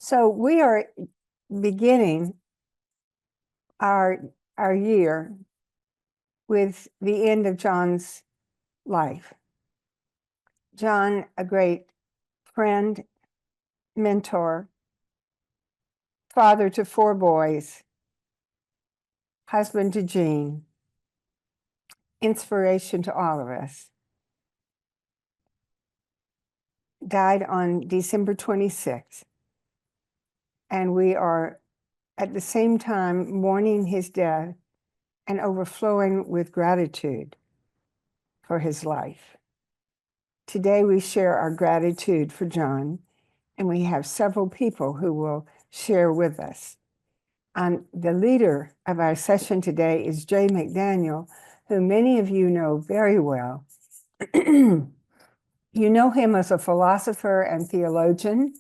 So we are beginning our year with the end of John's life. John, a great friend, mentor, father to 4 boys, husband to Jean, inspiration to all of us, died on December 26th. And we are at the same time mourning his death and overflowing with gratitude for his life. Today we share our gratitude for John, and we have several people who will share with us. The leader of our session today is J. McDaniel, who many of you know very well. You know him as a philosopher and theologian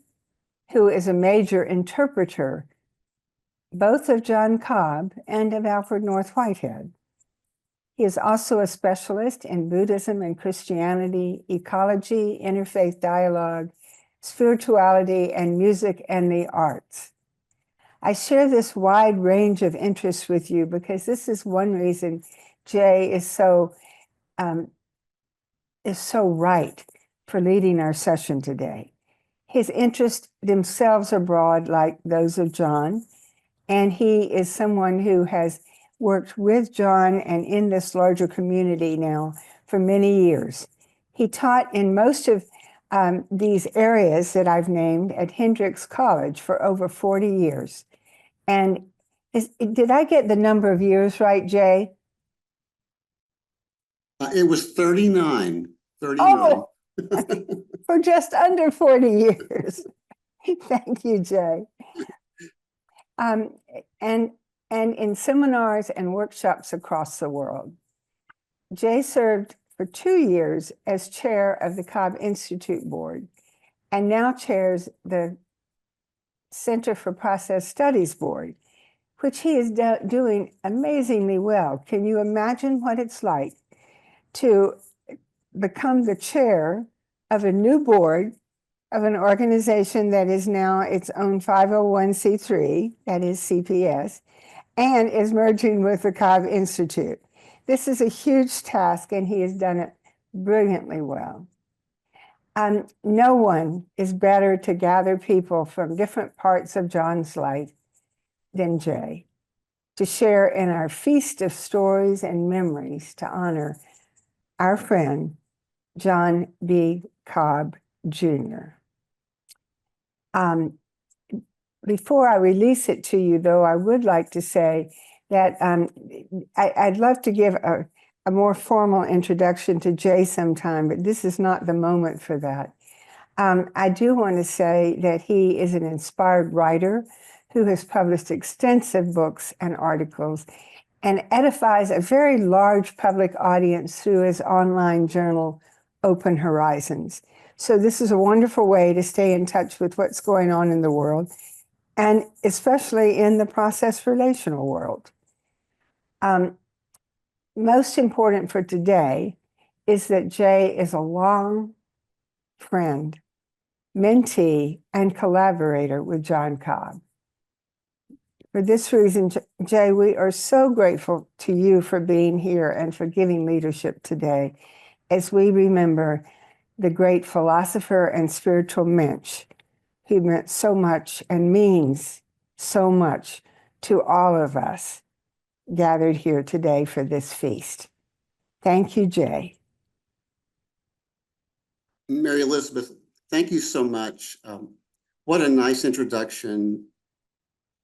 who is a major interpreter both of John Cobb and of Alfred North Whitehead. He is also a specialist in Buddhism and Christianity, ecology, interfaith dialogue, spirituality, and music and the arts. I share this wide range of interests with you because this is one reason Jay is so right for leading our session today. His interests themselves are broad, like those of John, and he is someone who has worked with John and in this larger community now for many years. He taught in most of these areas that I've named at Hendrix College for over 40 years. And did I get the number of years right, Jay? It was 39. Oh, for just under 40 years. Thank you, Jay. And in seminars and workshops across the world. Jay served for 2 years as chair of the Cobb Institute Board and now chairs the Center for Process Studies Board, which he is doing amazingly well. Can you imagine what it's like to become the chair of a new board of an organization that is now its own 501c3, that is CPS, and is merging with the Cobb Institute? This is a huge task, and he has done it brilliantly well. No one is better to gather people from different parts of John's life than Jay, to share in our feast of stories and memories to honor our friend, John B. Cobb, Jr. Before I release it to you, though, I would like to say that I'd love to give a more formal introduction to Jay sometime, but this is not the moment for that. I do want to say that he is an inspired writer who has published extensive books and articles and edifies a very large public audience through his online journal, Open Horizons. So this is a wonderful way to stay in touch with what's going on in the world, and especially in the process relational world. Most important for today is that Jay is a long friend, mentee, and collaborator with John Cobb. For this reason, Jay, we are so grateful to you for being here and for giving leadership today as we remember the great philosopher and spiritual mensch who meant so much and means so much to all of us gathered here today for this feast. Thank you, Jay. Mary Elizabeth, thank you so much. What a nice introduction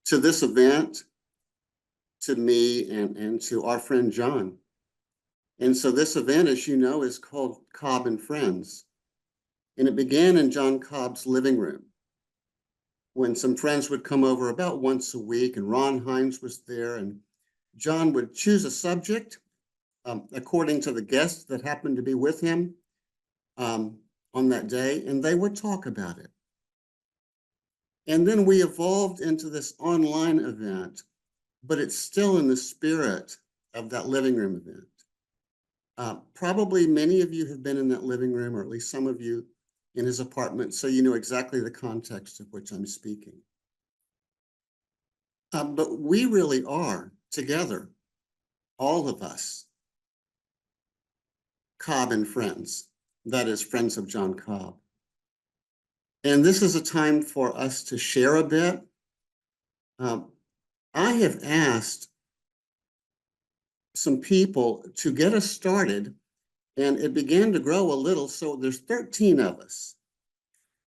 to this event, to me, and to our friend John. And so this event, as you know, is called Cobb and Friends. And it began in John Cobb's living room when some friends would come over about once a week, and Ron Hines was there, and John would choose a subject according to the guests that happened to be with him on that day, and they would talk about it. And then we evolved into this online event, but it's still in the spirit of that living room event. Probably many of you have been in that living room, or at least some of you in his apartment, so you know exactly the context of which I'm speaking. But we really are together, all of us, Cobb and Friends. That is Friends of John Cobb. And this is a time for us to share a bit. I have asked some people to get us started, and it began to grow a little. So there's 13 of us.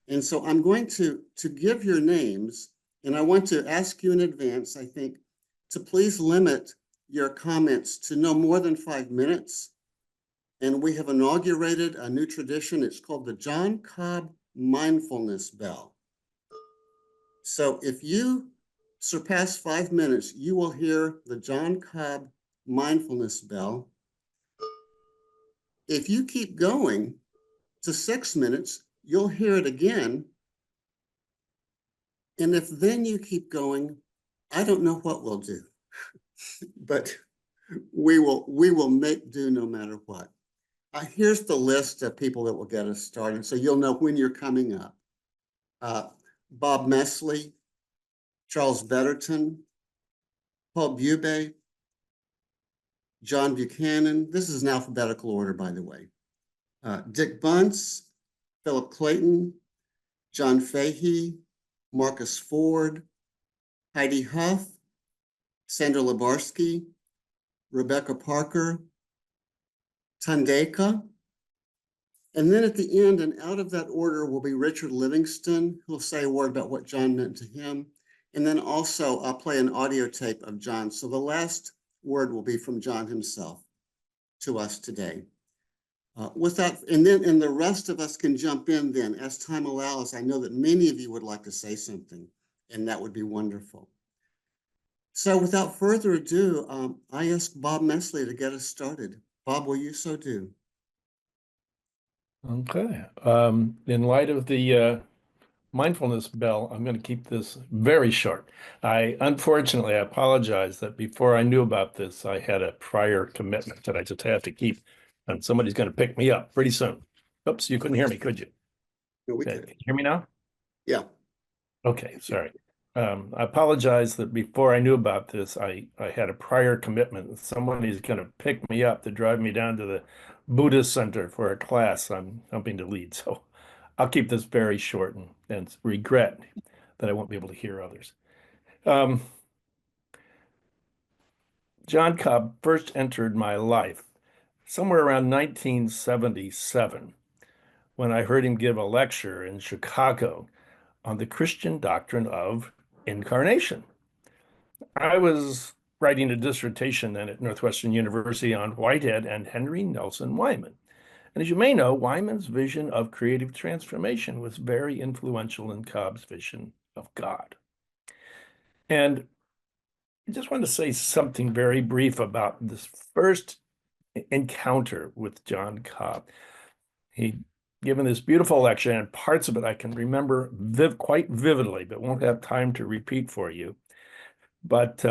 And so I'm going to give your names, and I want to ask you in advance, I think, to please limit your comments to no more than 5 minutes. And we have inaugurated a new tradition. It's called the John Cobb Mindfulness Bell. So if you surpass 5 minutes, you will hear the John Cobb Mindfulness Bell. If you keep going to 6 minutes, you'll hear it again. And if then you keep going, I don't know what we'll do, but we will make do no matter what. Here's the list of people that will get us started, so you'll know when you're coming up. Bob Mesley, Charles Betterton, Paul Bube, John Buchanan. This is in alphabetical order, by the way. Dick Bunce, Philip Clayton, John Fahey, Marcus Ford, Heidi Huff, Sandra Lebarsky, Rebecca Parker, Tandeka. And then at the end, and out of that order, will be Richard Livingston, who will say a word about what John meant to him. And then also I'll play an audio tape of John. So the last word will be from John himself to us today. And the rest of us can jump in then as time allows. I know that many of you would like to say something, and that would be wonderful. So without further ado, I ask Bob Mesley to get us started. Bob, will you so do? Okay. In light of the mindfulness bell, I'm going to keep this very short. Unfortunately, I apologize that before I knew about this, I had a prior commitment that I just have to keep, and somebody's going to pick me up pretty soon. Oops, you couldn't hear me, could you? No, we Okay, could. can you hear me now? Yeah. Okay, sorry. I apologize that before I knew about this, I had a prior commitment. Somebody's going to pick me up to drive me down to the Buddhist center for a class I'm helping to lead. So I'll keep this very short and regret that I won't be able to hear others. John Cobb first entered my life somewhere around 1977 when I heard him give a lecture in Chicago on the Christian doctrine of incarnation. I was writing a dissertation then at Northwestern University on Whitehead and Henry Nelson Wyman. And as you may know, Wyman's vision of creative transformation was very influential in Cobb's vision of God. And I just want to say something very brief about this first encounter with John Cobb. He'd given this beautiful lecture, and parts of it I can remember quite vividly, but won't have time to repeat for you. But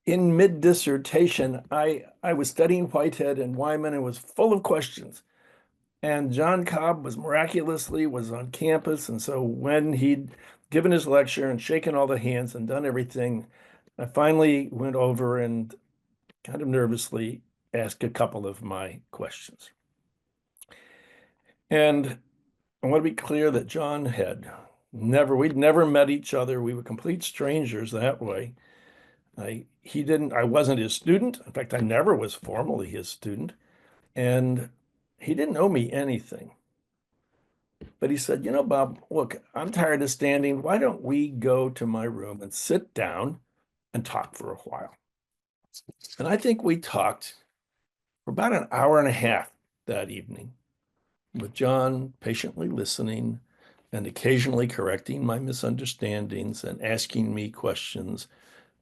in mid-dissertation, I was studying Whitehead and Wyman and was full of questions. And John Cobb was on campus. And so when he'd given his lecture and shaken all the hands and done everything, I finally went over and kind of nervously asked a couple of my questions. And I want to be clear that we'd never met each other. We were complete strangers that way. I wasn't his student. In fact, I never was formally his student. And he didn't owe me anything. But he said, Bob, look, I'm tired of standing. Why don't we go to my room and sit down and talk for a while? And I think we talked for about an hour and a half that evening, with John patiently listening and occasionally correcting my misunderstandings and asking me questions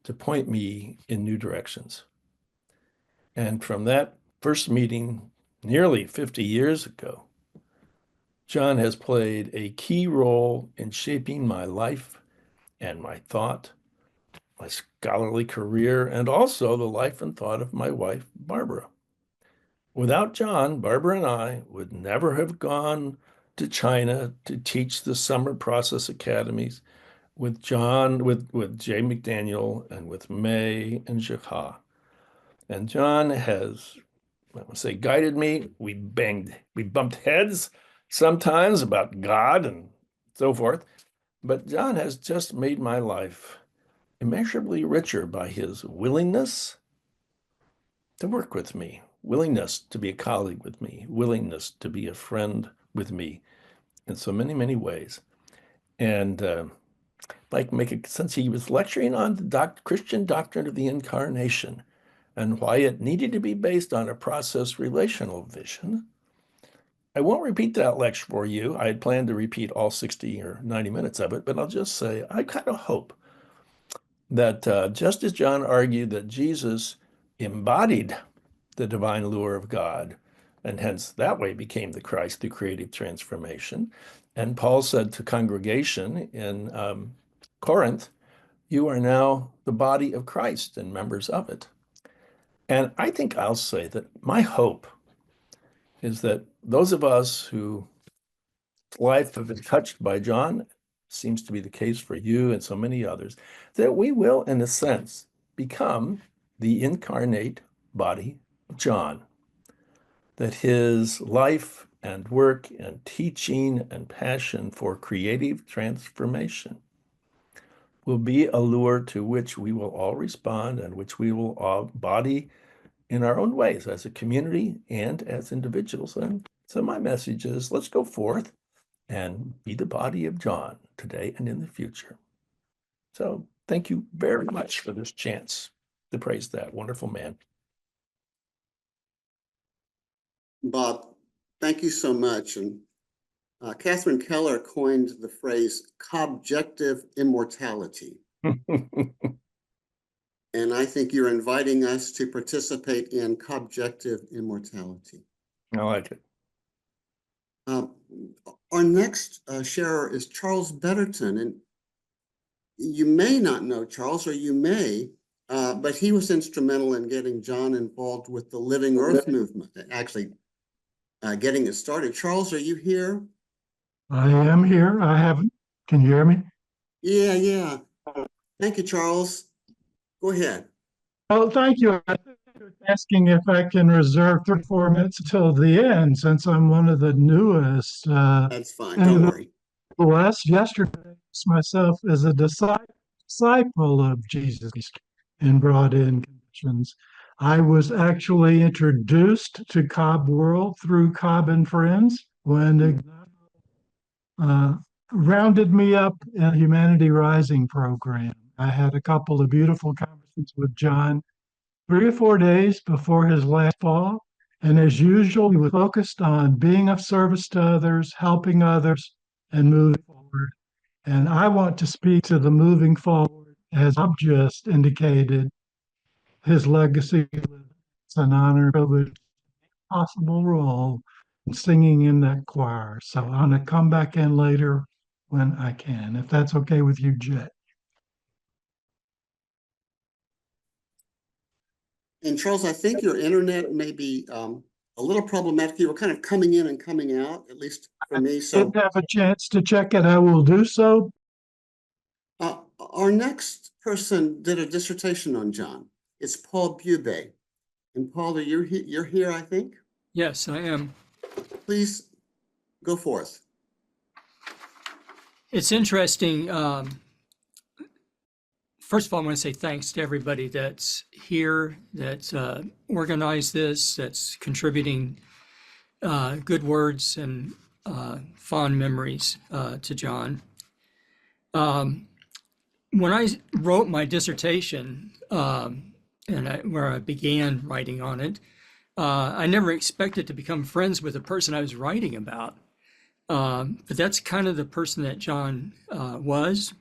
to point me in new directions. And from that first meeting, nearly 50 years ago, John has played a key role in shaping my life and my thought, my scholarly career, and also the life and thought of my wife, Barbara. Without John, Barbara and I would never have gone to China to teach the summer process academies. with John, with Jay McDaniel and with May and Jacques. And John has, I would say, guided me. We bumped heads sometimes about God and so forth. But John has just made my life immeasurably richer by his willingness to work with me, willingness to be a colleague with me, willingness to be a friend with me in so many, many ways. And since he was lecturing on the Christian doctrine of the incarnation and why it needed to be based on a process relational vision. I won't repeat that lecture for you. I had planned to repeat all 60 or 90 minutes of it, but I'll just say I kind of hope that just as John argued that Jesus embodied the divine lure of God, and hence that way became the Christ through creative transformation. And Paul said to congregation in Corinth, you are now the body of Christ and members of it. And I think I'll say that my hope is that those of us whose life have been touched by John, seems to be the case for you and so many others, that we will, in a sense, become the incarnate body of John. That his life and work and teaching and passion for creative transformation will be a lure to which we will all respond and which we will all embody in our own ways as a community and as individuals. And so my message is, let's go forth and be the body of John today and in the future. So thank you very much for this chance to praise that wonderful man. Bob, thank you so much. And Catherine Keller coined the phrase "Cobbjective immortality." And I think you're inviting us to participate in Cobbjective immortality. I like it. Our next sharer is Charles Betterton. And you may not know Charles, or you may, but he was instrumental in getting John involved with the Living Earth movement, actually getting it started. Charles, are you here? I am here. Can you hear me? Yeah. Thank you, Charles. Go ahead. Oh, thank you. I think you're asking if I can reserve 34 minutes until the end, since I'm one of the newest. That's fine. Don't worry. Yesterday, myself as a disciple of Jesus and brought in conditions. I was actually introduced to Cobb World through Cobb and Friends when rounded me up in a Humanity Rising program. I had a couple of beautiful conversations with John 3 or 4 days before his last fall. And as usual, he was focused on being of service to others, helping others, and moving forward. And I want to speak to the moving forward, as I've just indicated, his legacy. It's an honor, privilege, possible role in singing in that choir. So I'm going to come back in later when I can, if that's okay with you, Jay. And Charles, I think your internet may be a little problematic. You were kind of coming in and coming out, at least for me. So If I have a chance to check it, I will do so. Our next person did a dissertation on John. It's Paul Bube. And Paul, you're here, I think? Yes, I am. Please go forth. It's interesting. First of all, I want to say thanks to everybody that's here, that's organized this, that's contributing good words and fond memories to John. When I wrote my dissertation, where I began writing on it, I never expected to become friends with the person I was writing about. But that's kind of the person that John was.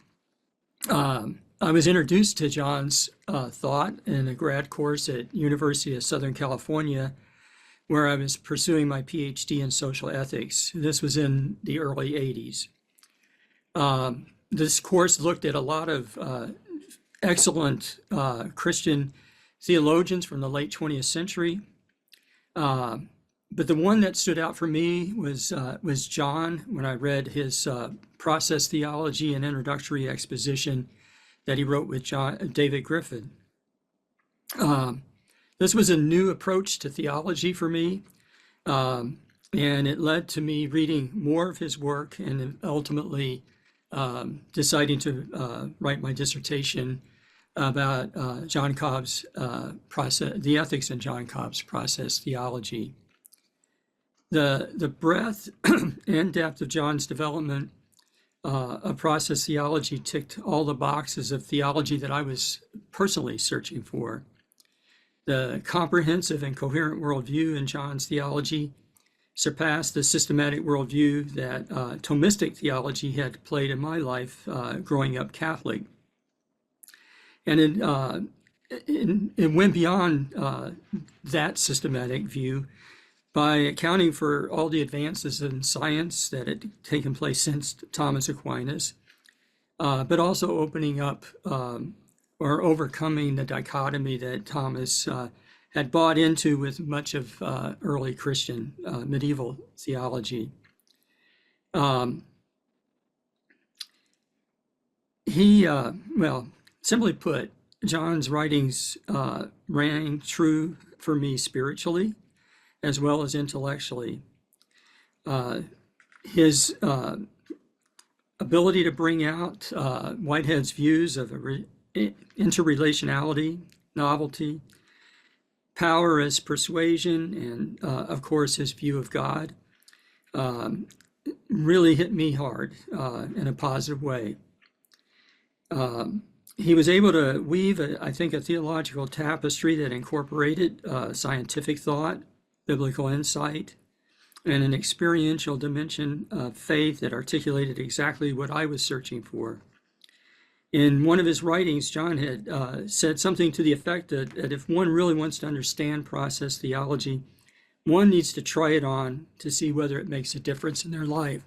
I was introduced to John's thought in a grad course at University of Southern California, where I was pursuing my PhD in social ethics. This was in the early 80s. This course looked at a lot of excellent Christian theologians from the late 20th century. But the one that stood out for me was John, when I read his process theology and introductory exposition that he wrote with David Griffin. This was a new approach to theology for me, and it led to me reading more of his work and ultimately deciding to write my dissertation about John Cobb's the ethics in John Cobb's process theology. The breadth and depth of John's development of process theology ticked all the boxes of theology that I was personally searching for. The comprehensive and coherent worldview in John's theology surpassed the systematic worldview that Thomistic theology had played in my life growing up Catholic. And it went beyond that systematic view by accounting for all the advances in science that had taken place since Thomas Aquinas, but also opening up or overcoming the dichotomy that Thomas had bought into with much of early Christian medieval theology. Well, simply put, John's writings rang true for me spiritually as well as intellectually. His ability to bring out Whitehead's views of interrelationality, novelty, power as persuasion, and of course his view of God really hit me hard in a positive way. He was able to weave, I think, a theological tapestry that incorporated scientific thought, biblical insight, and an experiential dimension of faith that articulated exactly what I was searching for. In one of his writings, John had said something to the effect that if one really wants to understand process theology, one needs to try it on to see whether it makes a difference in their life.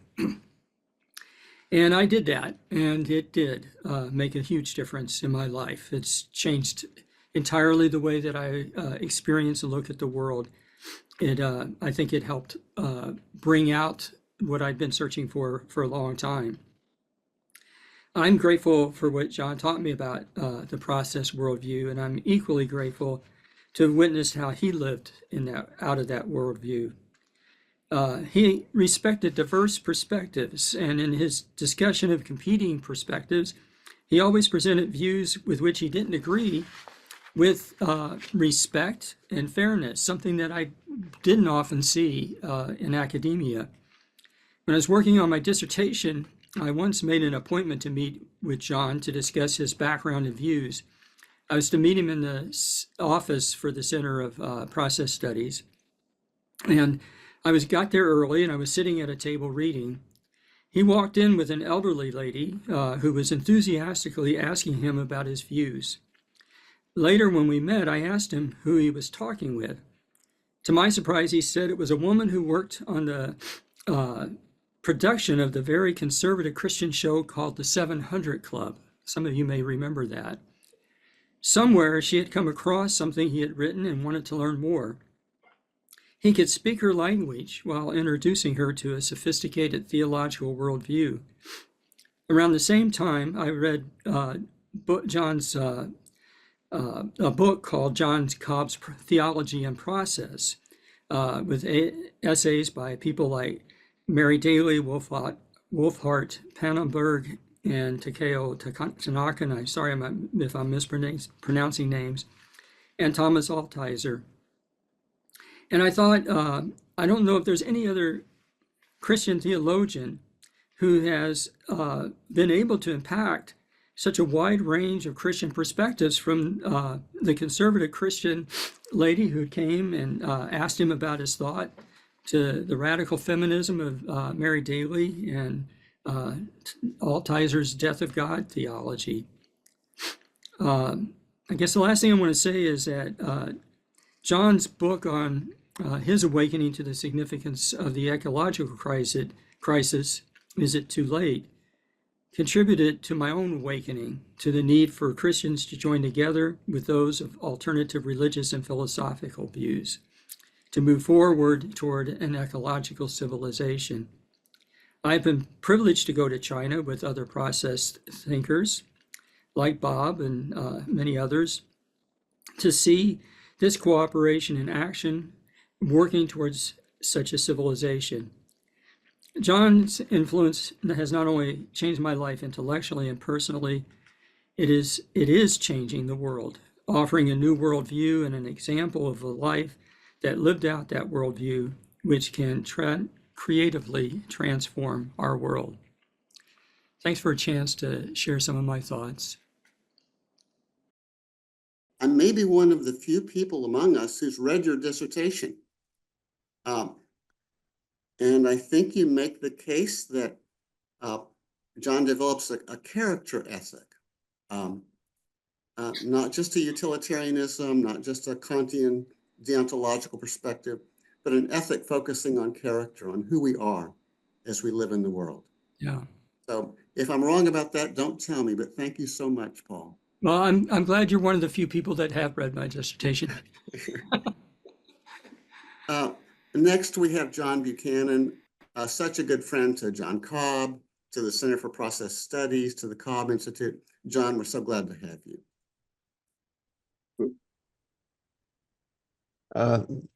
And I did that, and it did make a huge difference in my life. It's changed entirely the way that I experience and look at the world. I think it helped bring out what I'd been searching for a long time. I'm grateful for what John taught me about the process worldview, and I'm equally grateful to have witnessed how he lived out of that worldview. He respected diverse perspectives, and in his discussion of competing perspectives, he always presented views with which he didn't agree with respect and fairness, something that I didn't often see in academia. When I was working on my dissertation, I once made an appointment to meet with John to discuss his background and views. I was to meet him in the office for the Center of Process Studies. And I got there early, and I was sitting at a table reading. He walked in with an elderly lady who was enthusiastically asking him about his views. Later, when we met, I asked him who he was talking with. To my surprise, he said it was a woman who worked on the production of the very conservative Christian show called The 700 Club. Some of you may remember that. Somewhere she had come across something he had written and wanted to learn more. He could speak her language while introducing her to a sophisticated theological worldview. Around the same time, I read John's a book called John Cobb's Theology and Process, with essays by people like Mary Daly, Wolfhart, Pannenberg, and Takeo Tanaka, and I'm sorry if I'm mispronouncing names, and Thomas Altizer. And I thought, I don't know if there's any other Christian theologian who has been able to impact such a wide range of Christian perspectives, from the conservative Christian lady who came and asked him about his thought, to the radical feminism of Mary Daly and Altizer's Death of God theology. I guess the last thing I want to say is that John's book on his awakening to the significance of the ecological crisis, Is It Too Late?, contributed to my own awakening to the need for Christians to join together with those of alternative religious and philosophical views. to move forward toward an ecological civilization. I've been privileged to go to China with other process thinkers like Bob and many others to see this cooperation in action working towards such a civilization. John's influence has not only changed my life intellectually and personally, it is changing the world, offering a new worldview and an example of a life that lived out that worldview, which can creatively transform our world. Thanks for a chance to share some of my thoughts. I may be one of the few people among us who's read your dissertation. And I think you make the case that John develops a character ethic, not just a utilitarianism, not just a Kantian deontological perspective, but an ethic focusing on character, on who we are as we live in the world. Yeah. So if I'm wrong about that, don't tell me, but thank you so much, Paul. Well, I'm glad you're one of the few people that have read my dissertation. Next, we have John Buchanan, such a good friend to John Cobb, to the Center for Process Studies, to the Cobb Institute. John, we're so glad to have you.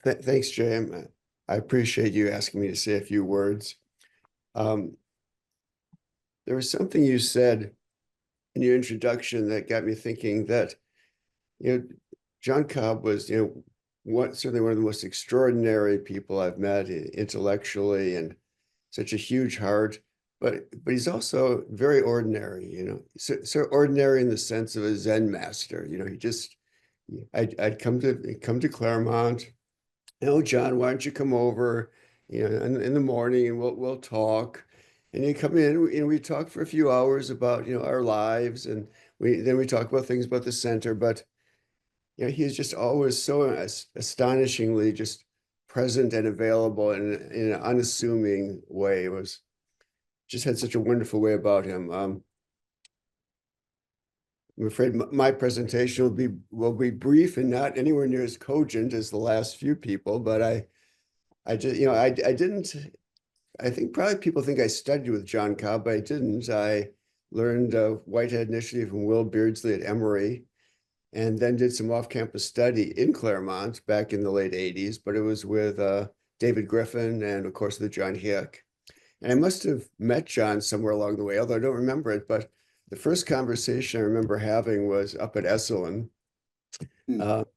Thanks, Jay. I appreciate you asking me to say a few words. There was something you said in your introduction that got me thinking that, John Cobb was, certainly one of the most extraordinary people I've met intellectually, and such a huge heart. But he's also very ordinary, so ordinary in the sense of a Zen master. I'd come to Claremont. John, why don't you come over, in the morning, and we'll talk. And he'd come in and we talk for a few hours about, our lives, and we talk about things about the center. But he's just always so astonishingly just present and available in an unassuming way. It was just had such a wonderful way about him. I'm afraid my presentation will be brief and not anywhere near as cogent as the last few people, but I think probably people think I studied with John Cobb, but I didn't. I learned Whitehead initially from Will Beardsley at Emory, and then did some off-campus study in Claremont back in the late 80s, but it was with David Griffin and, of course, the John Hick. And I must have met John somewhere along the way, although I don't remember it, but the first conversation I remember having was up at Esalen.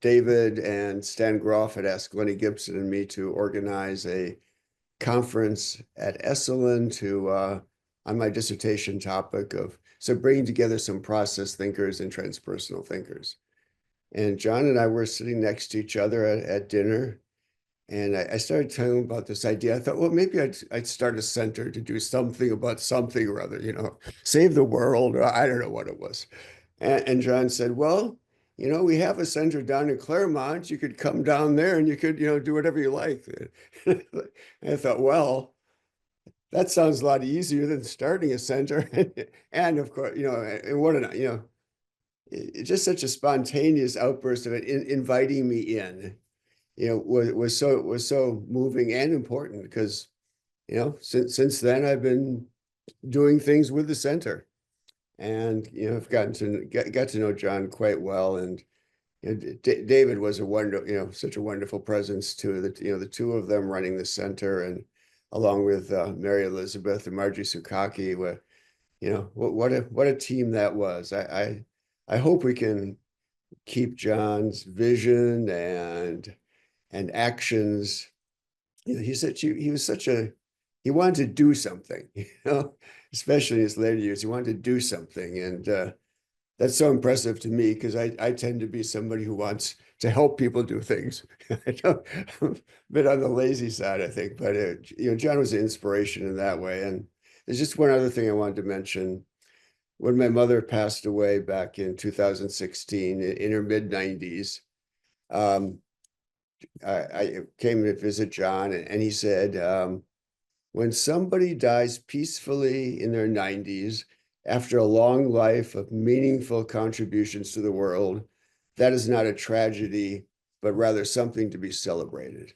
David and Stan Groff had asked Lenny Gibson and me to organize a conference at Esalen on my dissertation topic of bringing together some process thinkers and transpersonal thinkers. And John and I were sitting next to each other at dinner, and I started telling him about this idea. I thought, well, maybe I'd start a center to do something about something or other, save the world, or I don't know what it was. And John said, well, we have a center down in Claremont. You could come down there and you could, do whatever you like. And I thought, well, that sounds a lot easier than starting a center. And of course, and what it's just such a spontaneous outburst of it inviting me in, was so moving and important because, since then I've been doing things with the center, and I've got to know John quite well, and David was such a wonderful presence too. The two of them running the center, and along with Mary Elizabeth and Margie Sukaki, what a team that was. I hope we can keep John's vision and actions. He wanted to do something, especially in his later years. He wanted to do something, and that's so impressive to me because I tend to be somebody who wants to help people do things. I'm a bit on the lazy side, I think, but John was an inspiration in that way. And there's just one other thing I wanted to mention. When my mother passed away back in 2016, in her mid-90s, I came to visit John, and he said, when somebody dies peacefully in their 90s, after a long life of meaningful contributions to the world, that is not a tragedy, but rather something to be celebrated.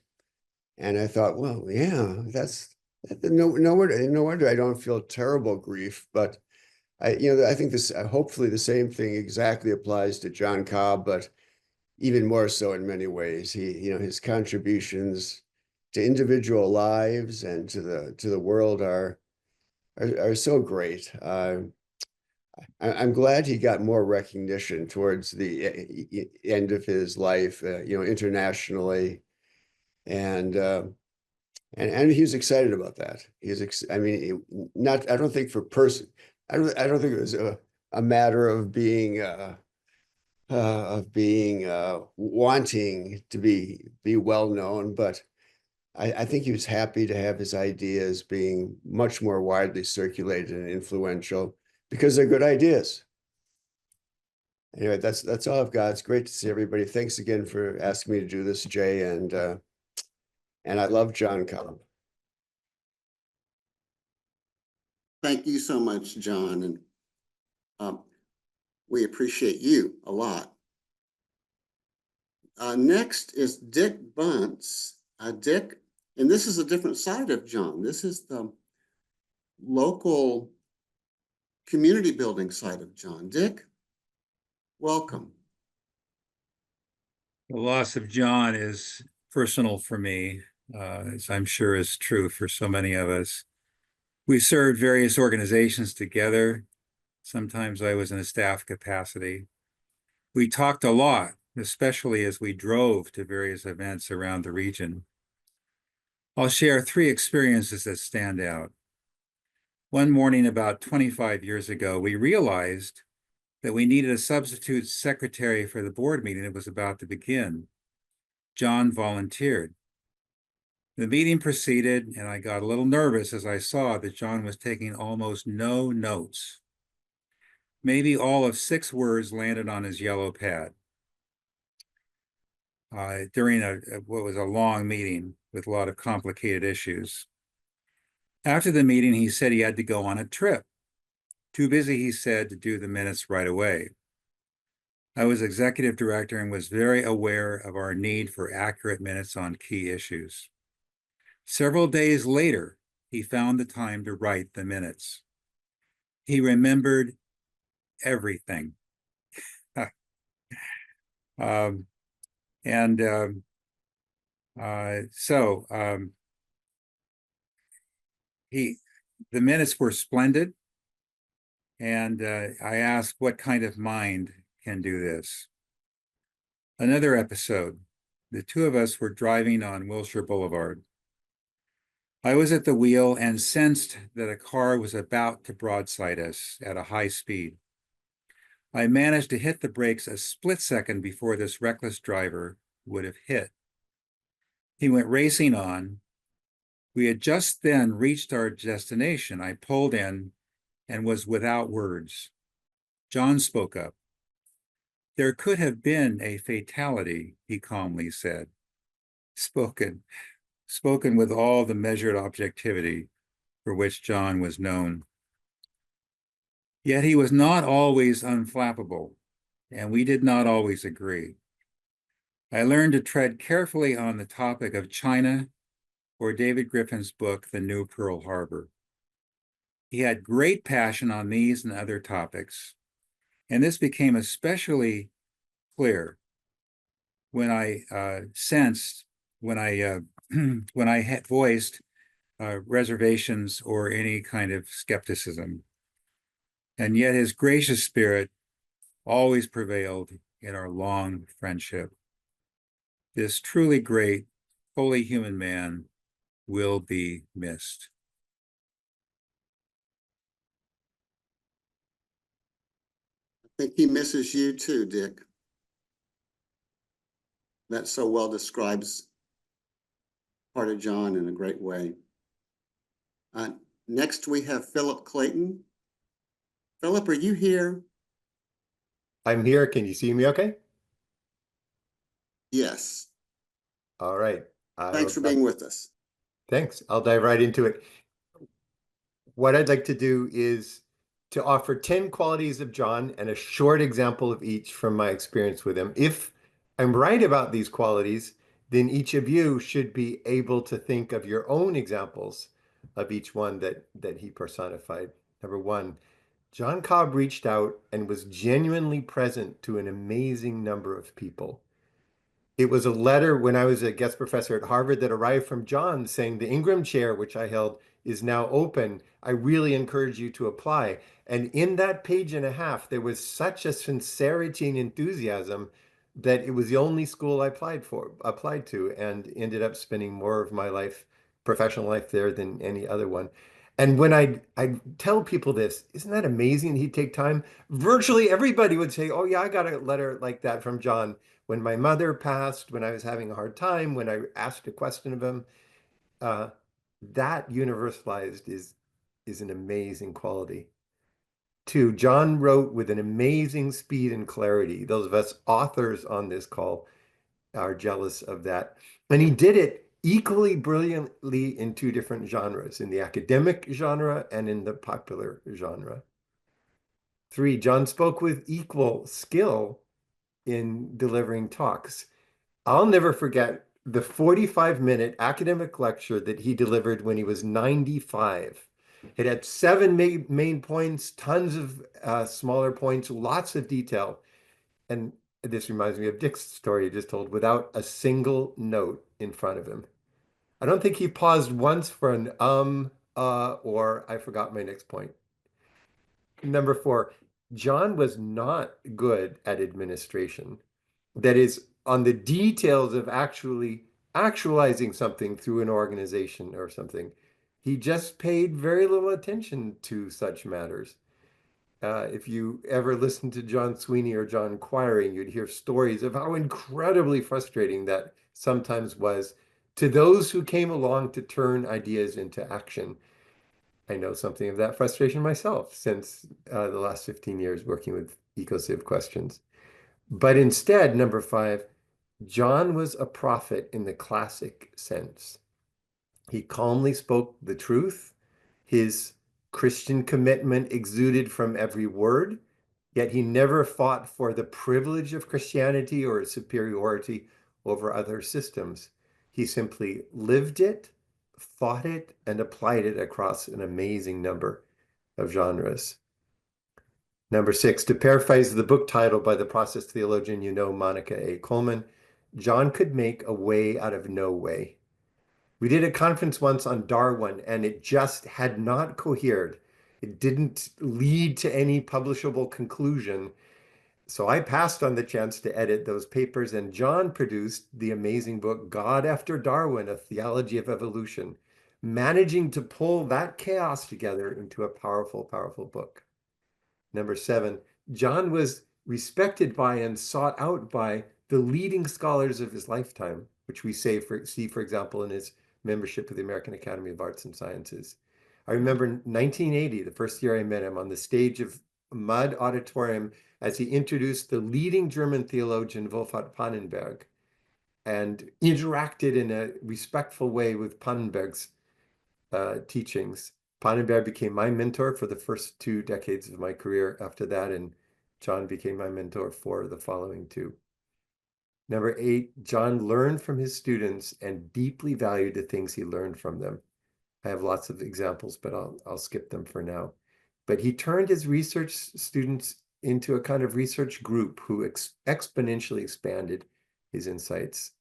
And I thought, well, yeah, no wonder I don't feel terrible grief, but I think this, hopefully the same thing exactly applies to John Cobb, but even more so in many ways. His contributions to individual lives and to the world are so great. I'm glad he got more recognition towards the end of his life, internationally, and he was excited about that. I mean, not. I don't think for person. I don't think it was a matter of being wanting to be well known, but I think he was happy to have his ideas being much more widely circulated and influential because they're good ideas. Anyway, that's all I've got. It's great to see everybody. Thanks again for asking me to do this, Jay, and I love John Cobb. Thank you so much, John, and we appreciate you a lot. Next is Dick Bunce. Dick, and this is a different side of John. This is the local community building side of John. Dick, welcome. The loss of John is personal for me, as I'm sure is true for so many of us. We served various organizations together. Sometimes I was in a staff capacity. We talked a lot, especially as we drove to various events around the region. I'll share 3 experiences that stand out. One morning about 25 years ago, we realized that we needed a substitute secretary for the board meeting that was about to begin. John volunteered. The meeting proceeded, and I got a little nervous as I saw that John was taking almost no notes. Maybe all of 6 words landed on his yellow pad during what was a long meeting with a lot of complicated issues. After the meeting, he said he had to go on a trip. Too busy, he said, to do the minutes right away. I was executive director and was very aware of our need for accurate minutes on key issues. Several days later, he found the time to write the minutes. He remembered everything. The minutes were splendid. And I asked, what kind of mind can do this? Another episode, the 2 of us were driving on Wilshire Boulevard. I was at the wheel and sensed that a car was about to broadside us at a high speed. I managed to hit the brakes a split second before this reckless driver would have hit. He went racing on. We had just then reached our destination. I pulled in and was without words. John spoke up. There could have been a fatality, he calmly said. Spoken with all the measured objectivity for which John was known. Yet he was not always unflappable, and we did not always agree. I learned to tread carefully on the topic of China or David Griffin's book, The New Pearl Harbor. He had great passion on these and other topics, and this became especially clear when I had voiced reservations or any kind of skepticism. And yet his gracious spirit always prevailed in our long friendship. This truly great, fully human man will be missed. I think he misses you too, Dick. That so well describes part of John in a great way. Next, we have Philip Clayton. Philip, are you here? I'm here. Can you see me okay? Yes. All right. Thanks for being with us. Thanks. I'll dive right into it. What I'd like to do is to offer 10 qualities of John and a short example of each from my experience with him. If I'm right about these qualities, then each of you should be able to think of your own examples of each one that he personified. Number one, John Cobb reached out and was genuinely present to an amazing number of people. It was a letter when I was a guest professor at Harvard that arrived from John saying the Ingram chair, which I held, is now open. I really encourage you to apply. And in that page and a half, there was such a sincerity and enthusiasm that it was the only school I applied to, and ended up spending more of my life, professional life there than any other one. And when I tell people this, isn't that amazing? He'd take time. Virtually everybody would say, "Oh yeah, I got a letter like that from John when my mother passed, when I was having a hard time, when I asked a question of him." That universalized is an amazing quality. Two, John wrote with an amazing speed and clarity. Those of us authors on this call are jealous of that. And he did it equally brilliantly in two different genres, in the academic genre and in the popular genre. Three, John spoke with equal skill in delivering talks. I'll never forget the 45-minute academic lecture that he delivered when he was 95. It had 7 main points, tons of smaller points, lots of detail. And this reminds me of Dick's story he just told, without a single note in front of him. I don't think he paused once for an or I forgot my next point. Number 4, John was not good at administration. That is, on the details of actually actualizing something through an organization or something. He just paid very little attention to such matters. If you ever listen to John Sweeney or John Quiring, you'd hear stories of how incredibly frustrating that sometimes was to those who came along to turn ideas into action. I know something of that frustration myself since the last 15 years working with EcoCiv questions. But instead, number 5, John was a prophet in the classic sense. He calmly spoke the truth. His Christian commitment exuded from every word, yet he never fought for the privilege of Christianity or its superiority over other systems. He simply lived it, thought it, and applied it across an amazing number of genres. Number 6, to paraphrase the book title by the process theologian you know, Monica A. Coleman, John could make a way out of no way. We did a conference once on Darwin, and it just had not cohered. It didn't lead to any publishable conclusion. So I passed on the chance to edit those papers, and John produced the amazing book, God After Darwin, A Theology of Evolution, managing to pull that chaos together into a powerful, powerful book. Number 7, John was respected by and sought out by the leading scholars of his lifetime, which we see, for example, in his membership of the American Academy of Arts and Sciences. I remember 1980, the first year I met him, on the stage of Mud Auditorium as he introduced the leading German theologian Wolfhard Pannenberg and interacted in a respectful way with Pannenberg's teachings. Pannenberg became my mentor for the first 2 decades of my career after that, and John became my mentor for the following 2. Number 8, John learned from his students and deeply valued the things he learned from them. I have lots of examples, but I'll skip them for now. But he turned his research students into a kind of research group who exponentially expanded his insights.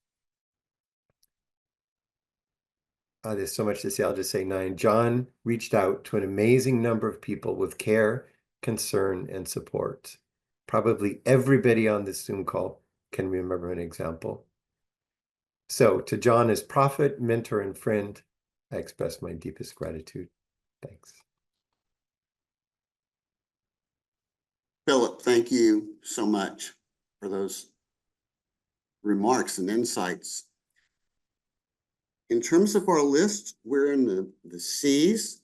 There's so much to say. I'll just say 9. John reached out to an amazing number of people with care, concern, and support. Probably everybody on this Zoom call can remember an example. So to John as prophet, mentor, and friend, I express my deepest gratitude. Thanks. Philip, thank you so much for those remarks and insights. In terms of our list, we're in the C's,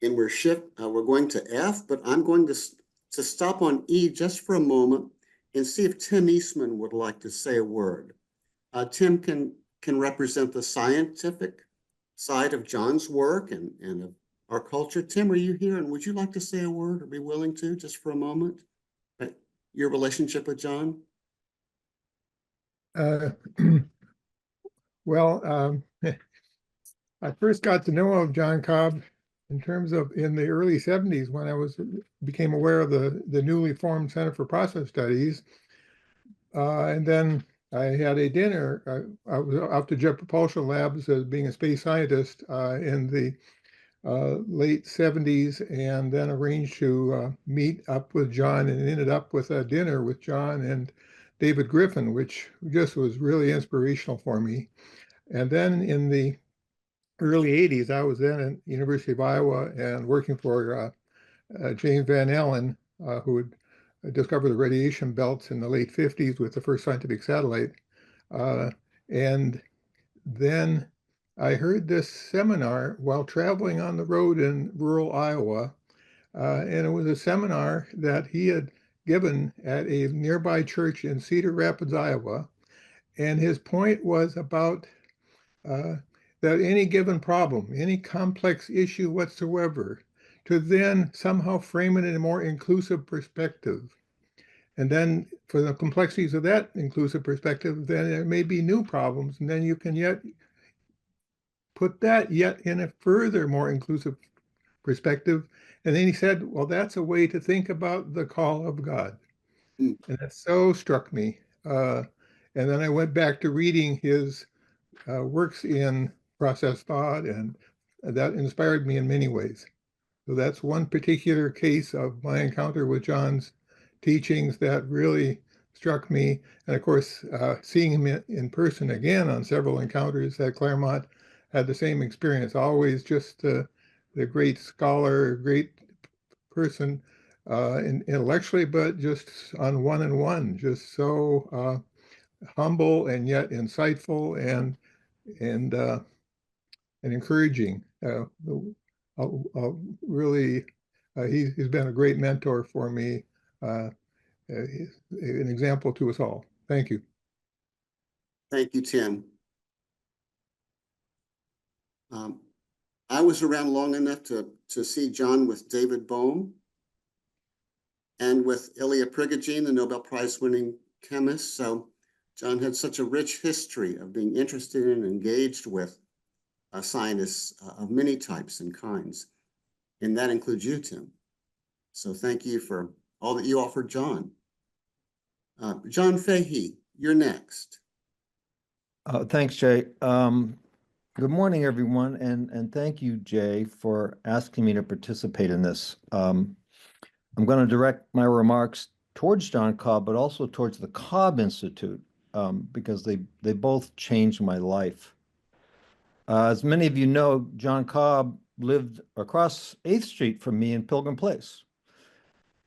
and we're going to F, but I'm going to stop on E just for a moment and see if Tim Eastman would like to say a word. Tim can represent the scientific side of John's work and of our culture. Tim, are you here? And would you like to say a word or be willing to just for a moment? Your relationship with John? Well, I first got to know of John Cobb in terms of in the early 70s when I became aware of the newly formed Center for Process Studies. And then I had a dinner. I was out to Jet Propulsion Labs as being a space scientist in the late 70s, and then arranged to meet up with John, and ended up with a dinner with John and David Griffin, which just was really inspirational for me. And then in the early 80s, I was then at University of Iowa and working for James Van Allen, who had discovered the radiation belts in the late 50s with the first scientific satellite. And then I heard this seminar while traveling on the road in rural Iowa. And it was a seminar that he had given at a nearby church in Cedar Rapids, Iowa. And his point was about that any given problem, any complex issue whatsoever, to then somehow frame it in a more inclusive perspective. And then for the complexities of that inclusive perspective, then there may be new problems, and then you can yet put that yet in a further more inclusive perspective. And then he said, well, that's a way to think about the call of God. Mm. And that so struck me. And then I went back to reading his works in process thought, and that inspired me in many ways. So that's one particular case of my encounter with John's teachings that really struck me. And of course, seeing him in person again on several encounters at Claremont, had the same experience. Always just the great scholar, great person intellectually, but just on one-on-one, just so humble and yet insightful and encouraging. Really, he's been a great mentor for me. He's an example to us all. Thank you. Thank you, Tim. I was around long enough to see John with David Bohm and with Ilya Prigogine, the Nobel Prize winning chemist. So John had such a rich history of being interested in and engaged with scientists of many types and kinds. And that includes you, Tim. So thank you for all that you offered, John. John Fahey, you're next. Thanks, Jay. Good morning, everyone, and thank you, Jay, for asking me to participate in this. I'm going to direct my remarks towards John Cobb, but also towards the Cobb Institute, because they both changed my life. As many of you know, John Cobb lived across 8th Street from me in Pilgrim Place.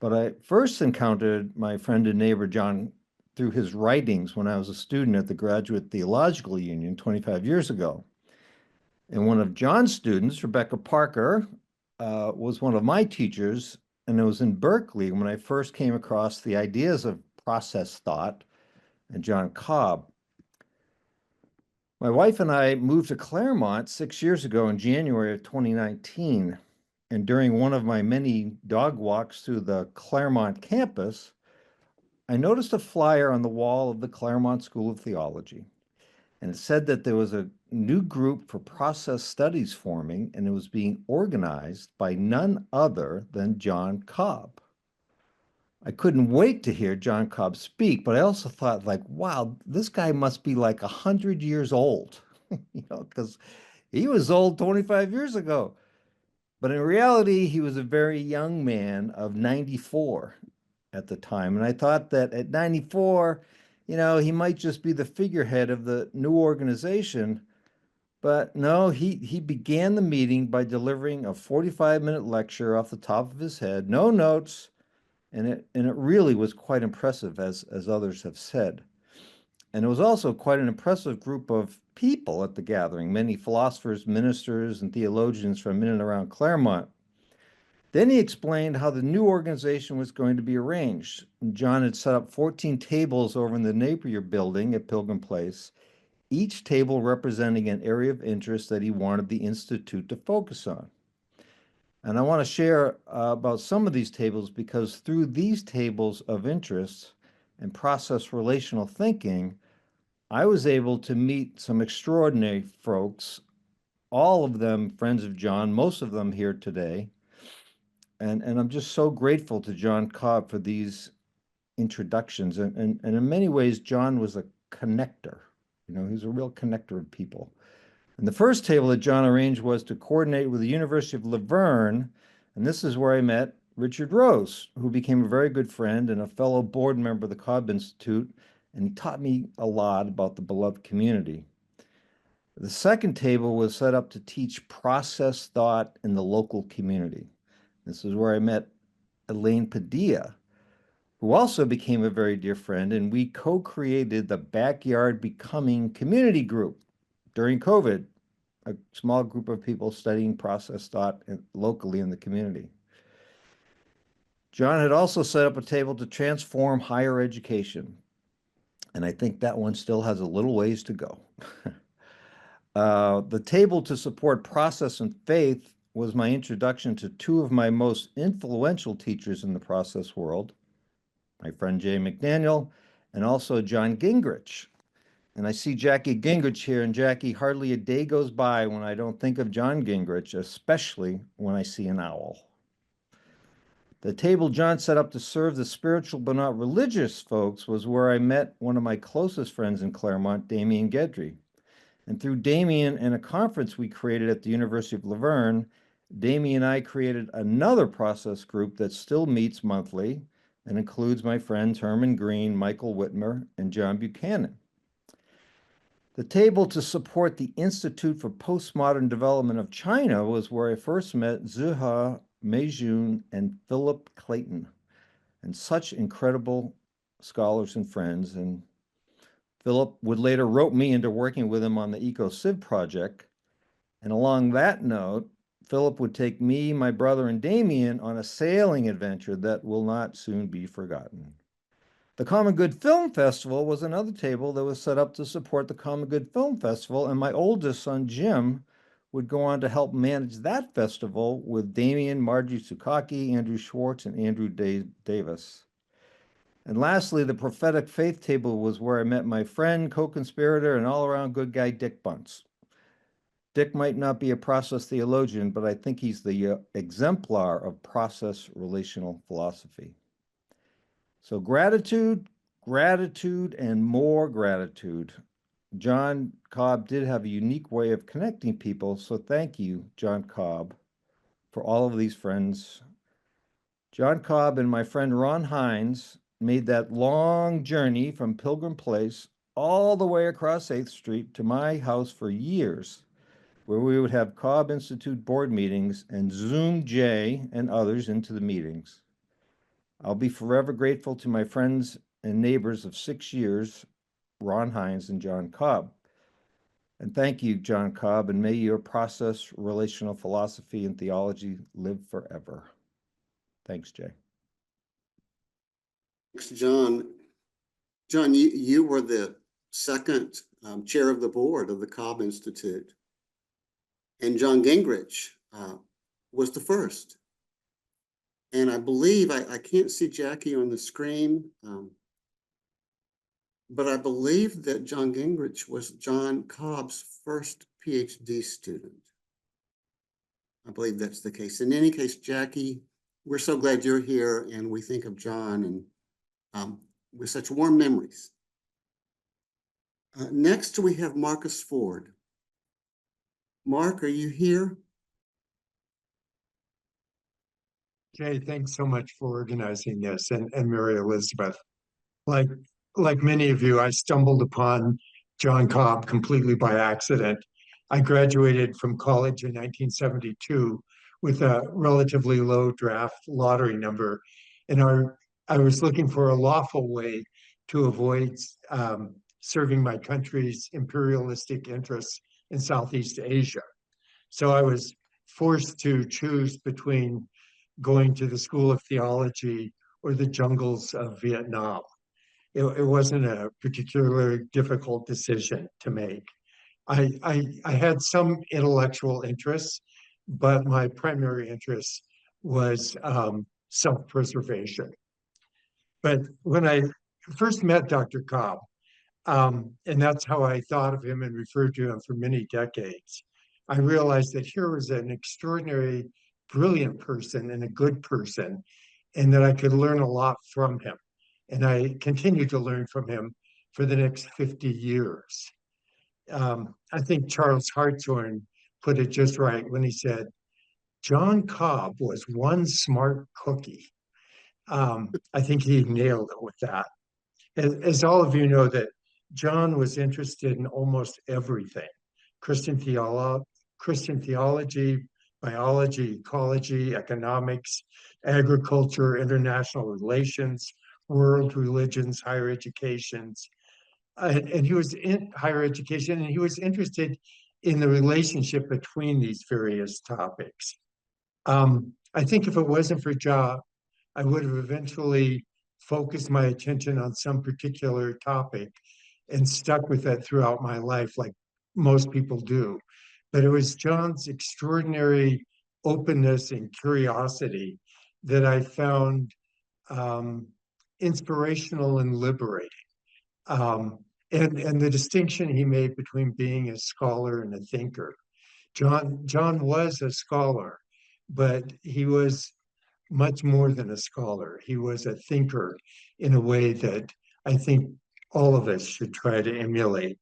But I first encountered my friend and neighbor John through his writings when I was a student at the Graduate Theological Union 25 years ago. And one of John's students, Rebecca Parker, was one of my teachers, and it was in Berkeley when I first came across the ideas of process thought and John Cobb. My wife and I moved to Claremont 6 years ago in January of 2019. And during one of my many dog walks through the Claremont campus, I noticed a flyer on the wall of the Claremont School of Theology. And it said that there was a new group for process studies forming, and it was being organized by none other than John Cobb. I couldn't wait to hear John Cobb speak, but I also thought, like, wow, this guy must be like 100 years old, because he was old 25 years ago. But in reality, he was a very young man of 94 at the time. And I thought that at 94, he might just be the figurehead of the new organization. But no, he began the meeting by delivering a 45-minute lecture off the top of his head, no notes. And it really was quite impressive, as others have said. And it was also quite an impressive group of people at the gathering, many philosophers, ministers, and theologians from in and around Claremont. Then he explained how the new organization was going to be arranged. John had set up 14 tables over in the Napier building at Pilgrim Place, each table representing an area of interest that he wanted the Institute to focus on. And I want to share about some of these tables because through these tables of interest and process relational thinking, I was able to meet some extraordinary folks, all of them friends of John, most of them here today. And I'm just so grateful to John Cobb for these introductions. And in many ways, John was a connector. You know, he was a real connector of people. And the first table that John arranged was to coordinate with the University of Laverne. And this is where I met Richard Rose, who became a very good friend and a fellow board member of the Cobb Institute. And he taught me a lot about the beloved community. The second table was set up to teach process thought in the local community. This is where I met Elaine Padilla, who also became a very dear friend, and we co-created the Backyard Becoming Community Group during COVID, a small group of people studying process thought locally in the community. John had also set up a table to transform higher education, and I think that one still has a little ways to go. The table to support process and faith was my introduction to two of my most influential teachers in the process world, my friend Jay McDaniel and also John Gingrich. And I see Jackie Gingrich here, and Jackie, hardly a day goes by when I don't think of John Gingrich, especially when I see an owl. The table John set up to serve the spiritual but not religious folks was where I met one of my closest friends in Claremont, Damien Gedry. And through Damien and a conference we created at the University of Laverne, Damien and I created another process group that still meets monthly and includes my friends Herman Green, Michael Whitmer, and John Buchanan. The table to support the Institute for Postmodern Development of China was where I first met Zuha Meijun and Philip Clayton, and such incredible scholars and friends. And Philip would later rope me into working with him on the EcoCiv project. And along that note, Philip would take me, my brother, and Damien on a sailing adventure that will not soon be forgotten. The Common Good Film Festival was another table that was set up to support the Common Good Film Festival, and my oldest son, Jim, would go on to help manage that festival with Damien, Margie Sukaki, Andrew Schwartz, and Andrew Davis. And lastly, the Prophetic Faith table was where I met my friend, co-conspirator, and all-around good guy, Dick Bunce. Dick might not be a process theologian, but I think he's the exemplar of process relational philosophy. So gratitude, gratitude, and more gratitude. John Cobb did have a unique way of connecting people, so thank you, John Cobb, for all of these friends. John Cobb and my friend Ron Hines made that long journey from Pilgrim Place all the way across 8th Street to my house for years, where we would have Cobb Institute board meetings and Zoom Jay and others into the meetings. I'll be forever grateful to my friends and neighbors of 6 years, Ron Hines and John Cobb. And thank you, John Cobb, and may your process, relational philosophy, and theology live forever. Thanks, Jay. Thanks, John. John, you were the second chair of the board of the Cobb Institute. And John Gingrich was the first. And I believe, I can't see Jackie on the screen, but I believe that John Gingrich was John Cobb's first PhD student. I believe that's the case. In any case, Jackie, we're so glad you're here, and we think of John and with such warm memories. Next, we have Marcus Ford. Mark, are you here? Jay, thanks so much for organizing this, and Mary Elizabeth. Like many of you, I stumbled upon John Cobb completely by accident. I graduated from college in 1972 with a relatively low draft lottery number, and I was looking for a lawful way to avoid serving my country's imperialistic interests in Southeast Asia. So I was forced to choose between going to the School of Theology or the jungles of Vietnam. It wasn't a particularly difficult decision to make. I had some intellectual interests, but my primary interest was self-preservation. But when I first met Dr. Cobb, And that's how I thought of him and referred to him for many decades. I realized that here was an extraordinary, brilliant person and a good person, and that I could learn a lot from him. And I continue to learn from him for the next 50 years. I think Charles Hartshorne put it just right when he said, John Cobb was one smart cookie. I think he nailed it with that. As all of you know, that John was interested in almost everything: Christian theology, biology, ecology, economics, agriculture, international relations, world religions, higher educations. And he was in higher education, and he was interested in the relationship between these various topics. I think if it wasn't for John, I would have eventually focused my attention on some particular topic and stuck with that throughout my life, like most people do. But it was John's extraordinary openness and curiosity that I found inspirational and liberating. And the distinction he made between being a scholar and a thinker. John was a scholar, but he was much more than a scholar. He was a thinker in a way that I think all of us should try to emulate.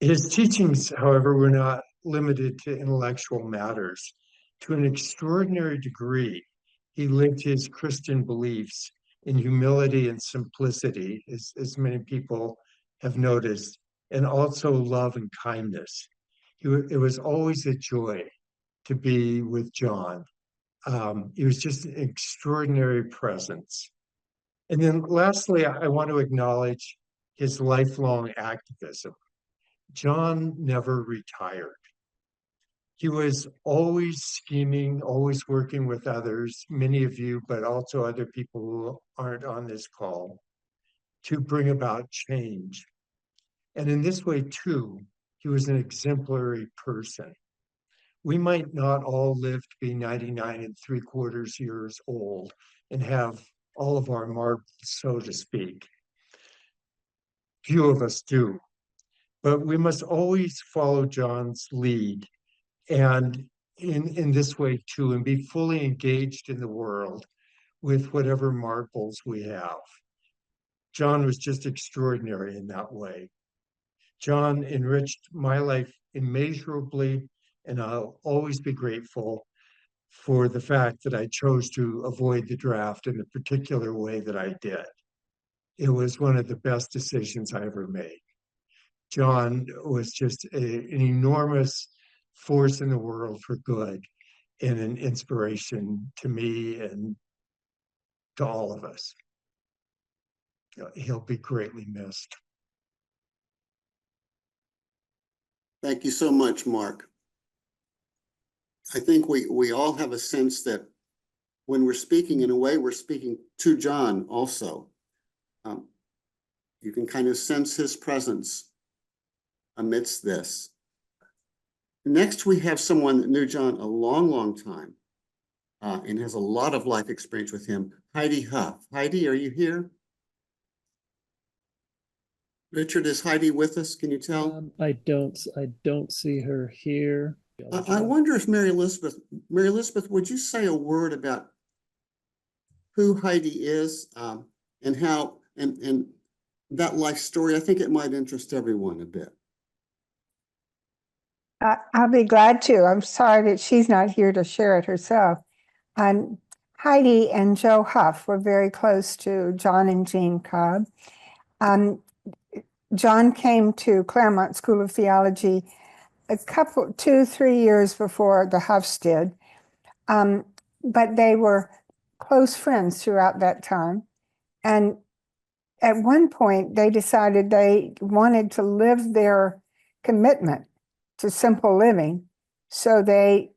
His teachings, however, were not limited to intellectual matters. To an extraordinary degree, he lived his Christian beliefs in humility and simplicity, as many people have noticed, and also love and kindness. It was always a joy to be with John. He was just an extraordinary presence. And then lastly, I want to acknowledge his lifelong activism. John never retired. He was always scheming, always working with others, many of you, but also other people who aren't on this call, to bring about change. And in this way, too, he was an exemplary person. We might not all live to be 99 3/4 years old and have all of our marbles, so to speak. Few of us do, but we must always follow John's lead, and in this way too, and be fully engaged in the world with whatever marbles we have. John was just extraordinary in that way. John enriched my life immeasurably, and I'll always be grateful for the fact that I chose to avoid the draft in the particular way that I did. It was one of the best decisions I ever made. John was just an enormous force in the world for good and an inspiration to me and to all of us. He'll be greatly missed. Thank you so much, Mark. I think we all have a sense that when we're speaking, in a way, we're speaking to John also. You can kind of sense his presence amidst this. Next, we have someone that knew John a long, long time and has a lot of life experience with him, Heidi Huff. Heidi, are you here? Richard, is Heidi with us? Can you tell? I don't see her here. I wonder if Mary Elizabeth, would you say a word about who Heidi is and how and that life story? I think it might interest everyone a bit. I'll be glad to. I'm sorry that she's not here to share it herself. Heidi and Joe Huff were very close to John and Jean Cobb. John came to Claremont School of Theology 2-3 years before the Huffs did, but they were close friends throughout that time. And at one point, they decided they wanted to live their commitment to simple living. So they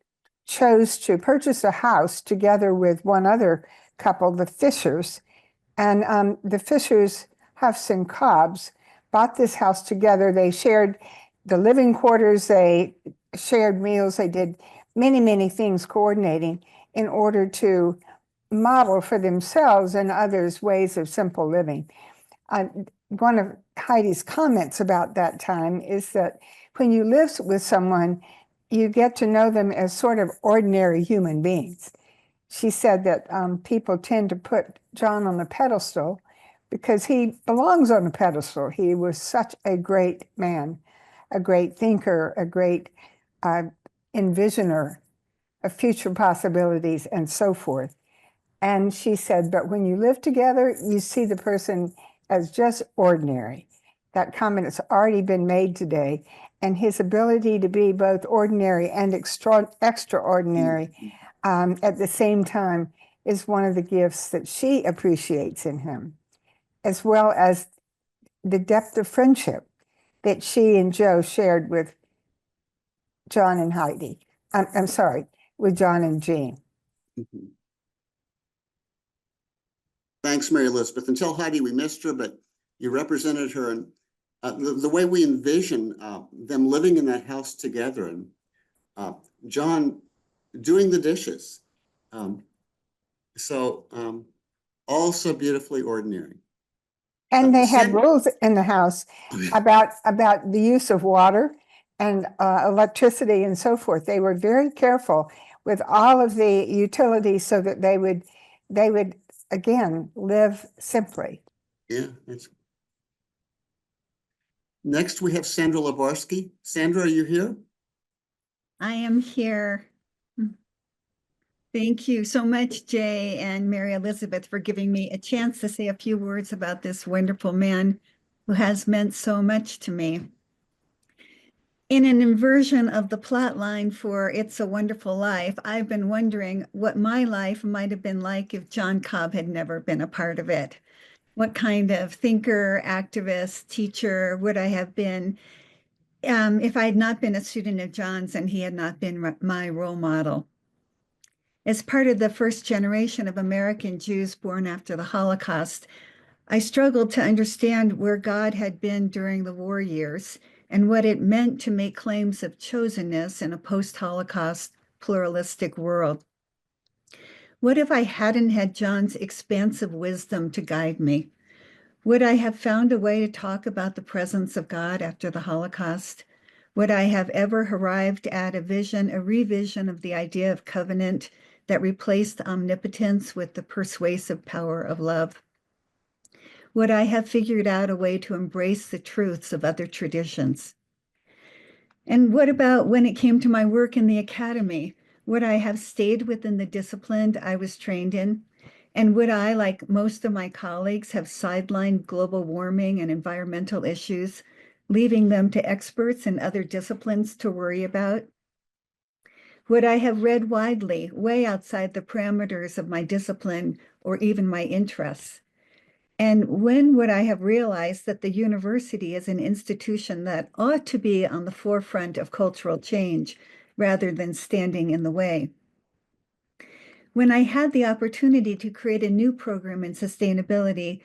chose to purchase a house together with one other couple, the Fishers. And the Fishers, Huffs and Cobbs, bought this house together. They shared the living quarters, they shared meals, they did many, many things coordinating in order to model for themselves and others ways of simple living. one of Heidi's comments about that time is that when you live with someone, you get to know them as sort of ordinary human beings. She said that people tend to put John on a pedestal because he belongs on a pedestal. He was such a great man, a great thinker, a great envisioner of future possibilities and so forth. And she said, but when you live together, you see the person as just ordinary. That comment has already been made today. And his ability to be both ordinary and extraordinary at the same time is one of the gifts that she appreciates in him, as well as the depth of friendship that she and Joe shared with John and Heidi. I'm sorry, with John and Jean. Mhm. Thanks, Mary Elizabeth. And tell Heidi we missed her, but you represented her, and the way we envision them living in that house together, and John doing the dishes. Also beautifully ordinary. And they had Sam- rules in the house about the use of water and electricity and so forth. They were very careful with all of the utilities so that they would again live simply. Yeah. Next, we have Sandra Labarsky. Sandra, are you here? I am here. Thank you so much, Jay and Mary Elizabeth, for giving me a chance to say a few words about this wonderful man who has meant so much to me. In an inversion of the plot line for It's a Wonderful Life, I've been wondering what my life might have been like if John Cobb had never been a part of it. What kind of thinker, activist, teacher would I have been if I had not been a student of John's and he had not been my role model? As part of the first generation of American Jews born after the Holocaust, I struggled to understand where God had been during the war years and what it meant to make claims of chosenness in a post-Holocaust pluralistic world. What if I hadn't had John's expansive wisdom to guide me? Would I have found a way to talk about the presence of God after the Holocaust? Would I have ever arrived at a revision of the idea of covenant that replaced omnipotence with the persuasive power of love? Would I have figured out a way to embrace the truths of other traditions? And what about when it came to my work in the academy? Would I have stayed within the discipline I was trained in? And would I, like most of my colleagues, have sidelined global warming and environmental issues, leaving them to experts in other disciplines to worry about? Would I have read widely, way outside the parameters of my discipline or even my interests? And when would I have realized that the university is an institution that ought to be on the forefront of cultural change rather than standing in the way? When I had the opportunity to create a new program in sustainability,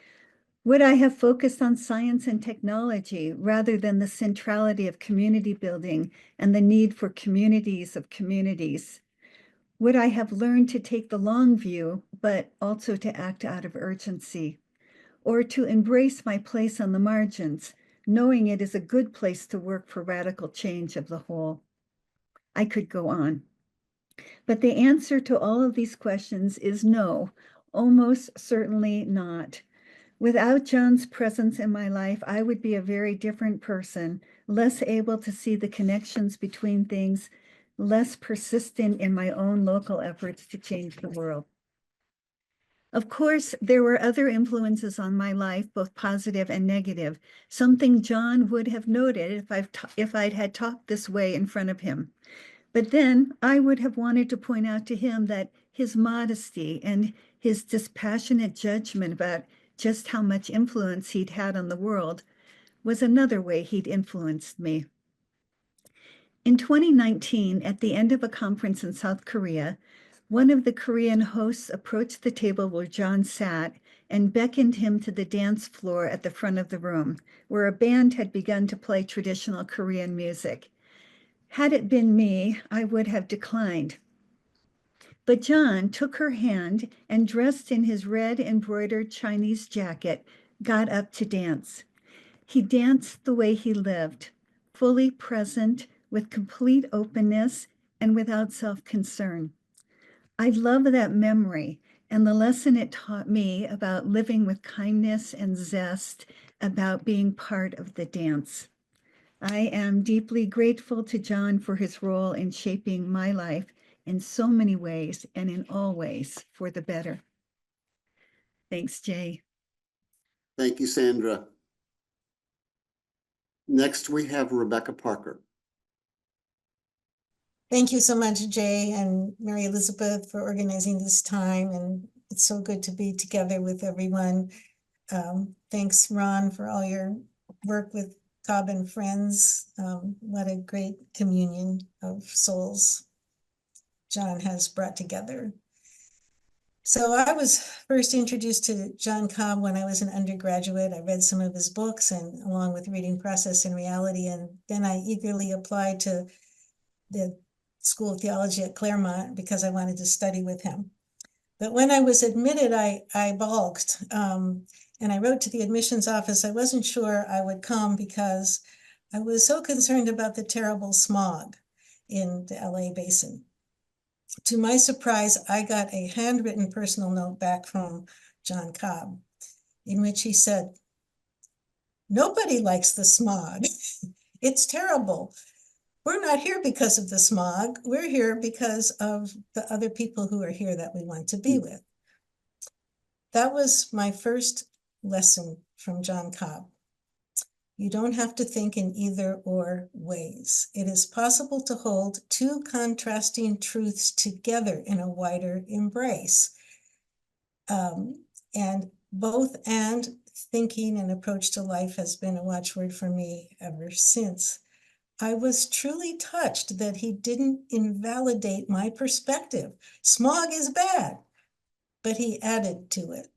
would I have focused on science and technology rather than the centrality of community building and the need for communities of communities? Would I have learned to take the long view, but also to act out of urgency? Or to embrace my place on the margins, knowing it is a good place to work for radical change of the whole? I could go on. But the answer to all of these questions is no, almost certainly not. Without John's presence in my life, I would be a very different person, less able to see the connections between things, less persistent in my own local efforts to change the world. Of course, there were other influences on my life, both positive and negative, something John would have noted if I'd had talked this way in front of him. But then I would have wanted to point out to him that his modesty and his dispassionate judgment about just how much influence he'd had on the world was another way he'd influenced me. In 2019, at the end of a conference in South Korea, one of the Korean hosts approached the table where John sat and beckoned him to the dance floor at the front of the room, where a band had begun to play traditional Korean music. Had it been me, I would have declined. But John took her hand and, dressed in his red embroidered Chinese jacket, got up to dance. He danced the way he lived, fully present, with complete openness and without self-concern. I love that memory and the lesson it taught me about living with kindness and zest, about being part of the dance. I am deeply grateful to John for his role in shaping my life in so many ways and in all ways for the better. Thanks, Jay. Thank you, Sandra. Next, we have Rebecca Parker. Thank you so much, Jay and Mary Elizabeth, for organizing this time. And it's so good to be together with everyone. Thanks, Ron, for all your work with Cobb and Friends. What a great communion of souls John has brought together. So I was first introduced to John Cobb when I was an undergraduate. I read some of his books, and along with reading Process and Reality, and then I eagerly applied to the School of Theology at Claremont because I wanted to study with him. But when I was admitted, I balked, and I wrote to the admissions office. I wasn't sure I would come because I was so concerned about the terrible smog in the LA basin. To my surprise, I got a handwritten personal note back from John Cobb, in which he said, "Nobody likes the smog. It's terrible. We're not here because of the smog. We're here because of the other people who are here that we want to be with." That was my first lesson from John Cobb. You don't have to think in either or ways. It is possible to hold two contrasting truths together in a wider embrace. And both and thinking and approach to life has been a watchword for me ever since. I was truly touched that he didn't invalidate my perspective. Smog is bad, but he added to it.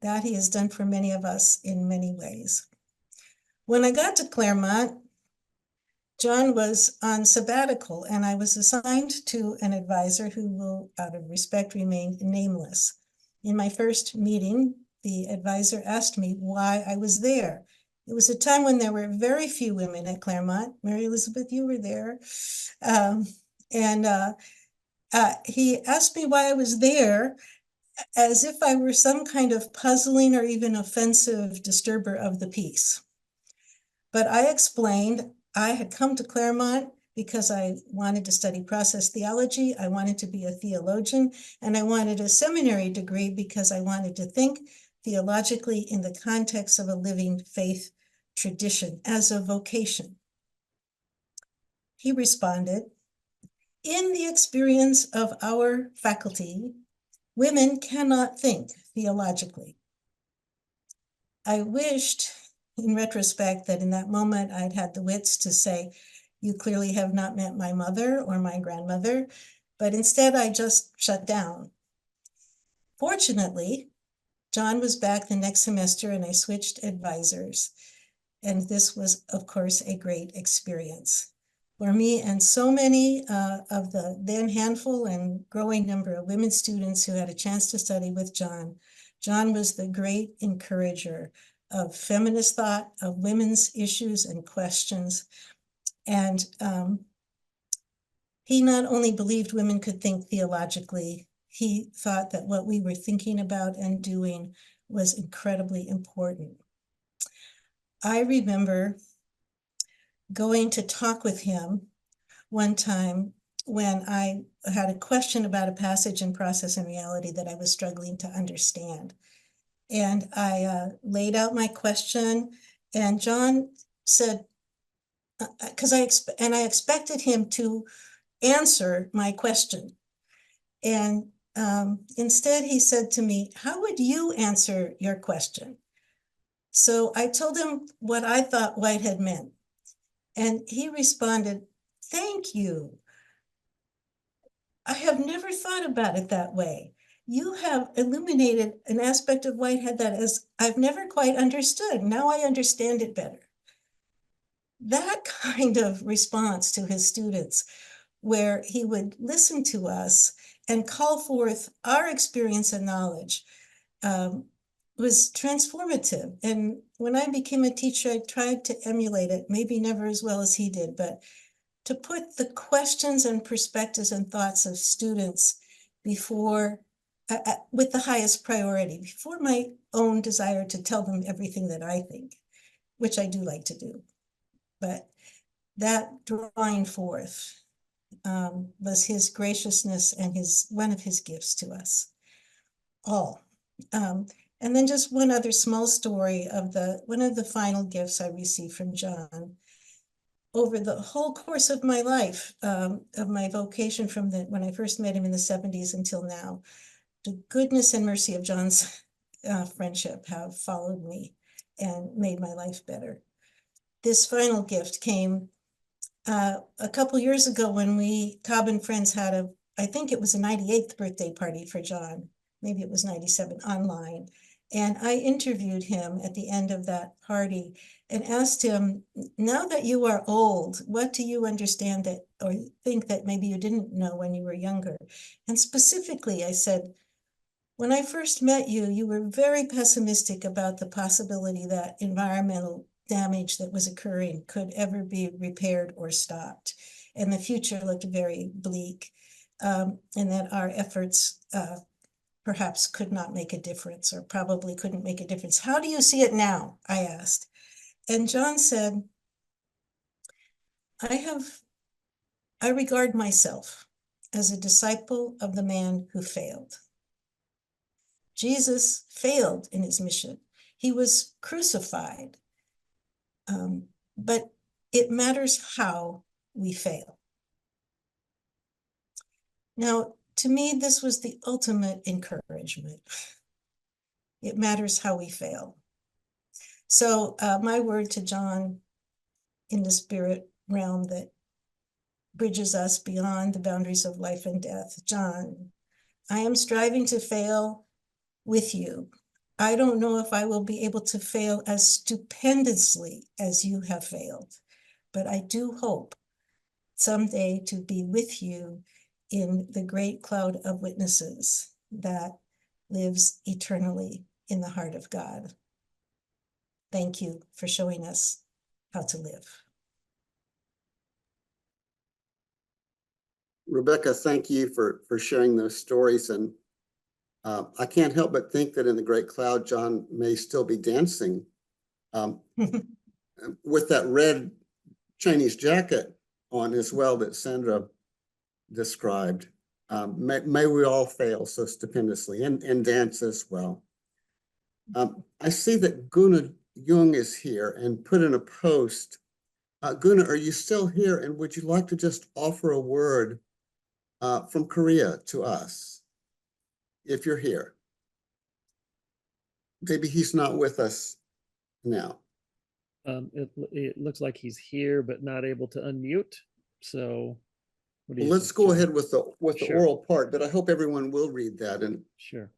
That he has done for many of us in many ways. When I got to Claremont, John was on sabbatical, and I was assigned to an advisor who will, out of respect, remain nameless. In my first meeting, the advisor asked me why I was there. It was a time when there were very few women at Claremont. Mary Elizabeth, you were there. He asked me why I was there, as if I were some kind of puzzling or even offensive disturber of the peace. But I explained I had come to Claremont because I wanted to study process theology, I wanted to be a theologian, and I wanted a seminary degree because I wanted to think theologically in the context of a living faith tradition as a vocation. He responded, "In the experience of our faculty, women cannot think theologically." I wished, in retrospect, that in that moment I'd had the wits to say, "You clearly have not met my mother or my grandmother," but instead I just shut down. Fortunately, John was back the next semester and I switched advisors. And this was, of course, a great experience for me and so many of the then handful and growing number of women students who had a chance to study with John. John was the great encourager of feminist thought, of women's issues and questions. And he not only believed women could think theologically, he thought that what we were thinking about and doing was incredibly important. I remember going to talk with him one time when I had a question about a passage in Process and Reality that I was struggling to understand. And I laid out my question, and John said, because I expected him to answer my question. And instead he said to me, "How would you answer your question?" So I told him what I thought Whitehead meant. And he responded, "Thank you. I have never thought about it that way. You have illuminated an aspect of Whitehead that I've never quite understood. Now I understand it better." That kind of response to his students, where he would listen to us and call forth our experience and knowledge, was transformative. And when I became a teacher, I tried to emulate it, maybe never as well as he did, but to put the questions and perspectives and thoughts of students before, with the highest priority, before my own desire to tell them everything that I think, which I do like to do. But that drawing forth was his graciousness and one of his gifts to us all. And then just one other small story of one of the final gifts I received from John. Over the whole course of my life, of my vocation from when I first met him in the 70s until now, the goodness and mercy of John's friendship have followed me and made my life better. This final gift came a couple years ago when Cobb and Friends had I think it was a 98th birthday party for John. Maybe it was 97 online. And I interviewed him at the end of that party and asked him, now that you are old, what do you understand that or think that maybe you didn't know when you were younger? And specifically, I said, when I first met you, you were very pessimistic about the possibility that environmental damage that was occurring could ever be repaired or stopped. And the future looked very bleak, and that our efforts perhaps could not make a difference or probably couldn't make a difference. How do you see it now? I asked. And John said, I regard myself as a disciple of the man who failed. Jesus failed in his mission. He was crucified, but it matters how we fail. Now, to me, this was the ultimate encouragement. It matters how we fail. So my word to John in the spirit realm that bridges us beyond the boundaries of life and death. John, I am striving to fail with you. I don't know if I will be able to fail as stupendously as you have failed, but I do hope someday to be with you in the great cloud of witnesses that lives eternally in the heart of God. Thank you for showing us how to live. Rebecca, thank you for sharing those stories. And I can't help but think that in the great cloud, John may still be dancing with that red Chinese jacket on as well that Sandra described. May we all fail so stupendously and dance as well. I see that Guna Jung is here and put in a post. Guna, are you still here? And would you like to just offer a word from Korea to us, if you're here? Maybe he's not with us now. It looks like he's here, but not able to unmute. So what do you Let's think, go John? ahead with the Sure. oral part, but I hope everyone will read that. And Sure.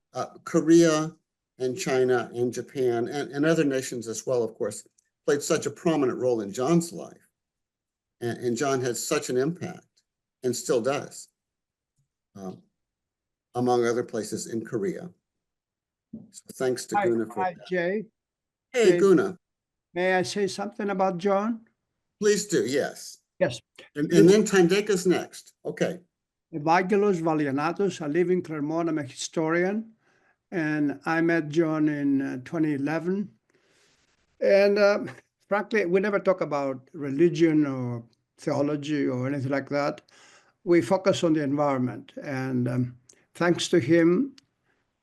Korea and China and Japan and other nations as well, of course, played such a prominent role in John's life. And John had such an impact and still does, among other places in Korea. So thanks to Guna for that. Jay. Hey, Jay, Guna, may I say something about John? please do, yes. Yes. And then Tandeka's next. Okay. Evangelos Valianatos. I live in Clermont. I'm a historian. And I met John in 2011. And frankly, we never talk about religion or theology or anything like that. We focus on the environment. And thanks to him,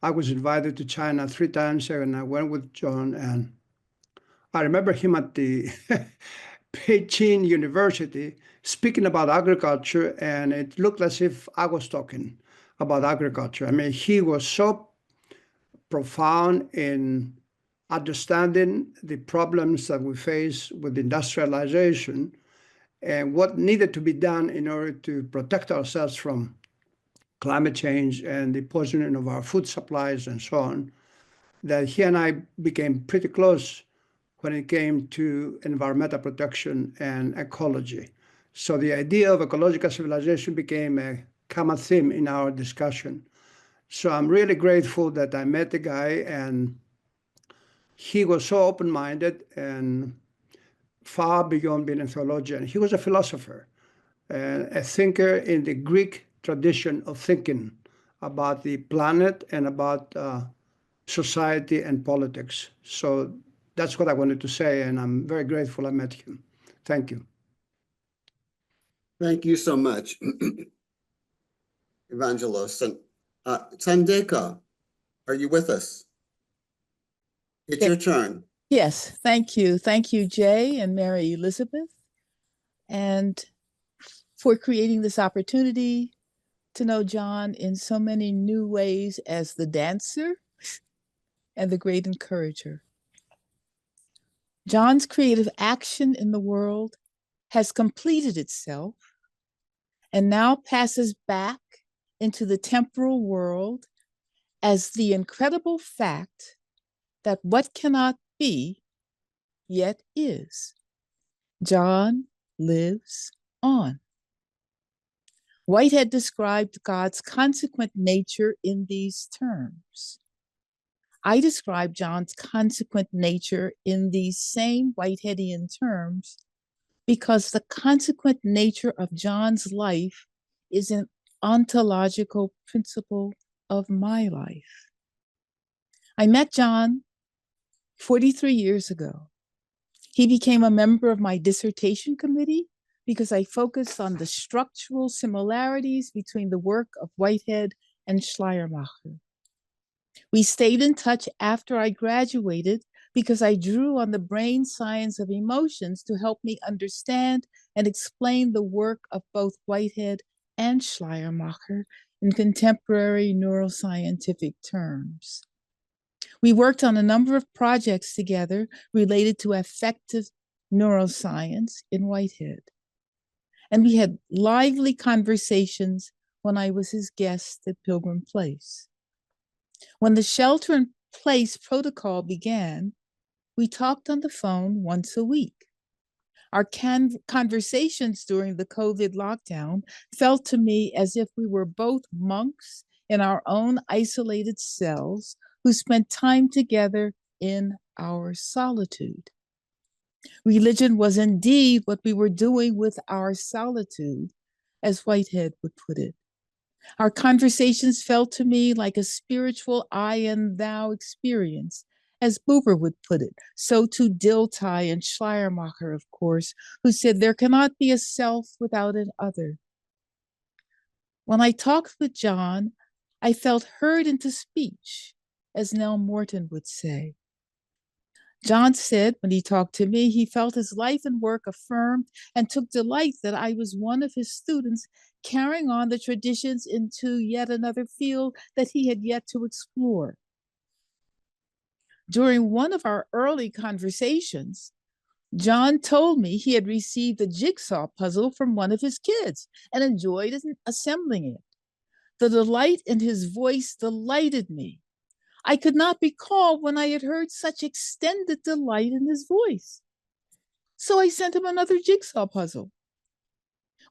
I was invited to China 3 times, and I went with John. And I remember him at the Beijing University speaking about agriculture, and it looked as if I was talking about agriculture. I mean, he was so profound in understanding the problems that we face with industrialization and what needed to be done in order to protect ourselves from climate change and the poisoning of our food supplies and so on, that he and I became pretty close when it came to environmental protection and ecology. So the idea of ecological civilization became a common theme in our discussion. So I'm really grateful that I met the guy, and he was so open-minded and far beyond being a theologian. He was a philosopher and a thinker in the Greek tradition of thinking about the planet and about society and politics. So that's what I wanted to say, and I'm very grateful I met him. Thank you. Thank you so much, Evangelos. And Tandeka, are you with us? It's your turn. Yes, thank you. Thank you, Jay and Mary Elizabeth, and for creating this opportunity to know John in so many new ways as the dancer and the great encourager. John's creative action in the world has completed itself and now passes back into the temporal world as the incredible fact that what cannot be yet is. John lives on. Whitehead described God's consequent nature in these terms. I describe John's consequent nature in these same Whiteheadian terms because the consequent nature of John's life is an ontological principle of my life. I met John 43 years ago. He became a member of my dissertation committee because I focused on the structural similarities between the work of Whitehead and Schleiermacher. We stayed in touch after I graduated because I drew on the brain science of emotions to help me understand and explain the work of both Whitehead and Schleiermacher in contemporary neuroscientific terms. We worked on a number of projects together related to affective neuroscience in Whitehead. And we had lively conversations when I was his guest at Pilgrim Place. When the shelter-in-place protocol began, we talked on the phone once a week. Our conversations during the COVID lockdown felt to me as if we were both monks in our own isolated cells who spent time together in our solitude. Religion was indeed what we were doing with our solitude, as Whitehead would put it. Our conversations felt to me like a spiritual I and thou experience, as Buber would put it. So too Dilthey and Schleiermacher, of course, who said there cannot be a self without an other. When I talked with John, I felt heard into speech, as Nell Morton would say. John said when he talked to me, he felt his life and work affirmed and took delight that I was one of his students carrying on the traditions into yet another field that he had yet to explore. During one of our early conversations, John told me he had received a jigsaw puzzle from one of his kids and enjoyed assembling it. The delight in his voice delighted me. I could not recall when I had heard such extended delight in his voice. So I sent him another jigsaw puzzle.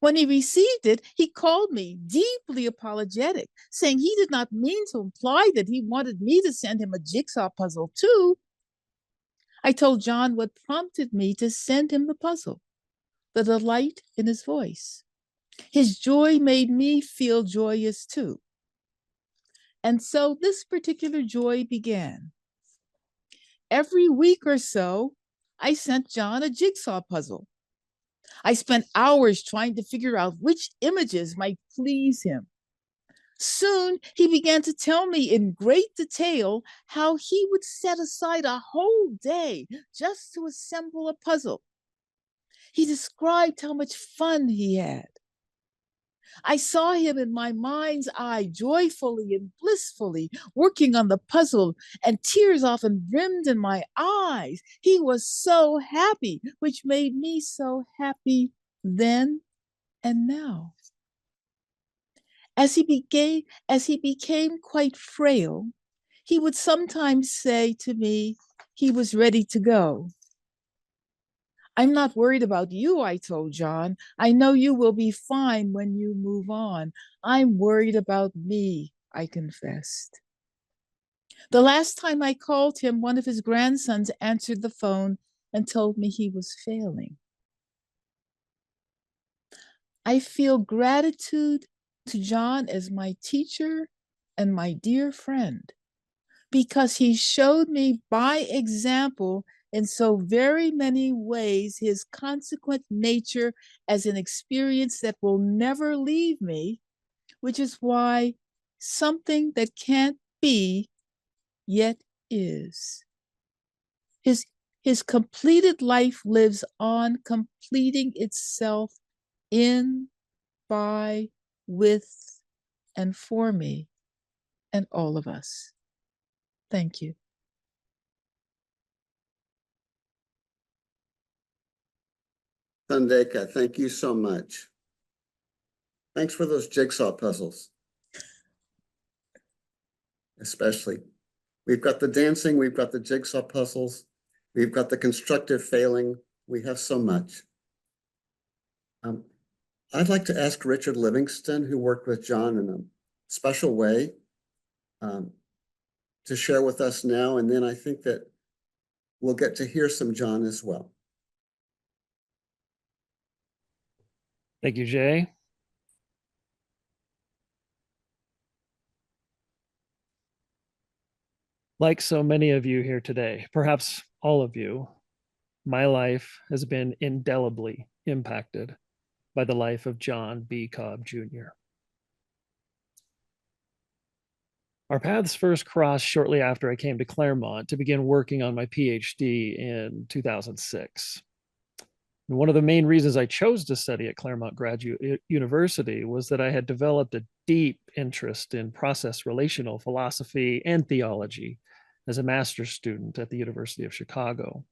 When he received it, he called me deeply apologetic, saying he did not mean to imply that he wanted me to send him a jigsaw puzzle too. I told John what prompted me to send him the puzzle, the delight in his voice. His joy made me feel joyous too. And so this particular joy began. Every week or so, I sent John a jigsaw puzzle. I spent hours trying to figure out which images might please him. Soon, he began to tell me in great detail how he would set aside a whole day just to assemble a puzzle. He described how much fun he had. I saw him in my mind's eye, joyfully and blissfully working on the puzzle, and tears often brimmed in my eyes. He was so happy, which made me so happy then and now. As he became quite frail, he would sometimes say to me he was ready to go. I'm not worried about you, I told John. I know you will be fine when you move on. I'm worried about me, I confessed. The last time I called him, one of his grandsons answered the phone and told me he was failing. I feel gratitude to John as my teacher and my dear friend, because he showed me by example in so very many ways his consequent nature as an experience that will never leave me, which is why something that can't be yet is. His completed life lives on, completing itself in, by, with, and for me and all of us. Thank you. Sandeka, thank you so much. Thanks for those jigsaw puzzles. Especially. We've got the dancing, we've got the jigsaw puzzles, we've got the constructive failing. We have so much. I'd like to ask Richard Livingston, who worked with John in a special way, to share with us now, and then I think that we'll get to hear some John as well. Thank you, Jay. Like so many of you here today, perhaps all of you, my life has been indelibly impacted by the life of John B. Cobb Jr. Our paths first crossed shortly after I came to Claremont to begin working on my PhD in 2006. And one of the main reasons I chose to study at Claremont Graduate University was that I had developed a deep interest in process relational philosophy and theology as a master's student at the University of Chicago.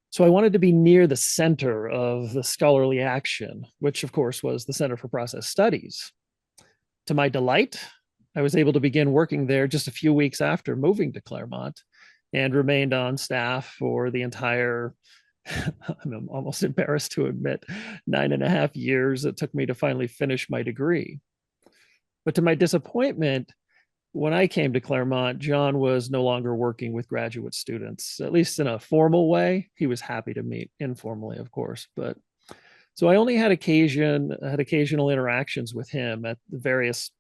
So I wanted to be near the center of the scholarly action, which of course was the Center for Process Studies. To my delight, I was able to begin working there just a few weeks after moving to Claremont and remained on staff for the entire, I'm almost embarrassed to admit, 9.5 years it took me to finally finish my degree. But to my disappointment, when I came to Claremont, John was no longer working with graduate students, at least in a formal way. He was happy to meet informally, of course, but so I only had occasional interactions with him at the various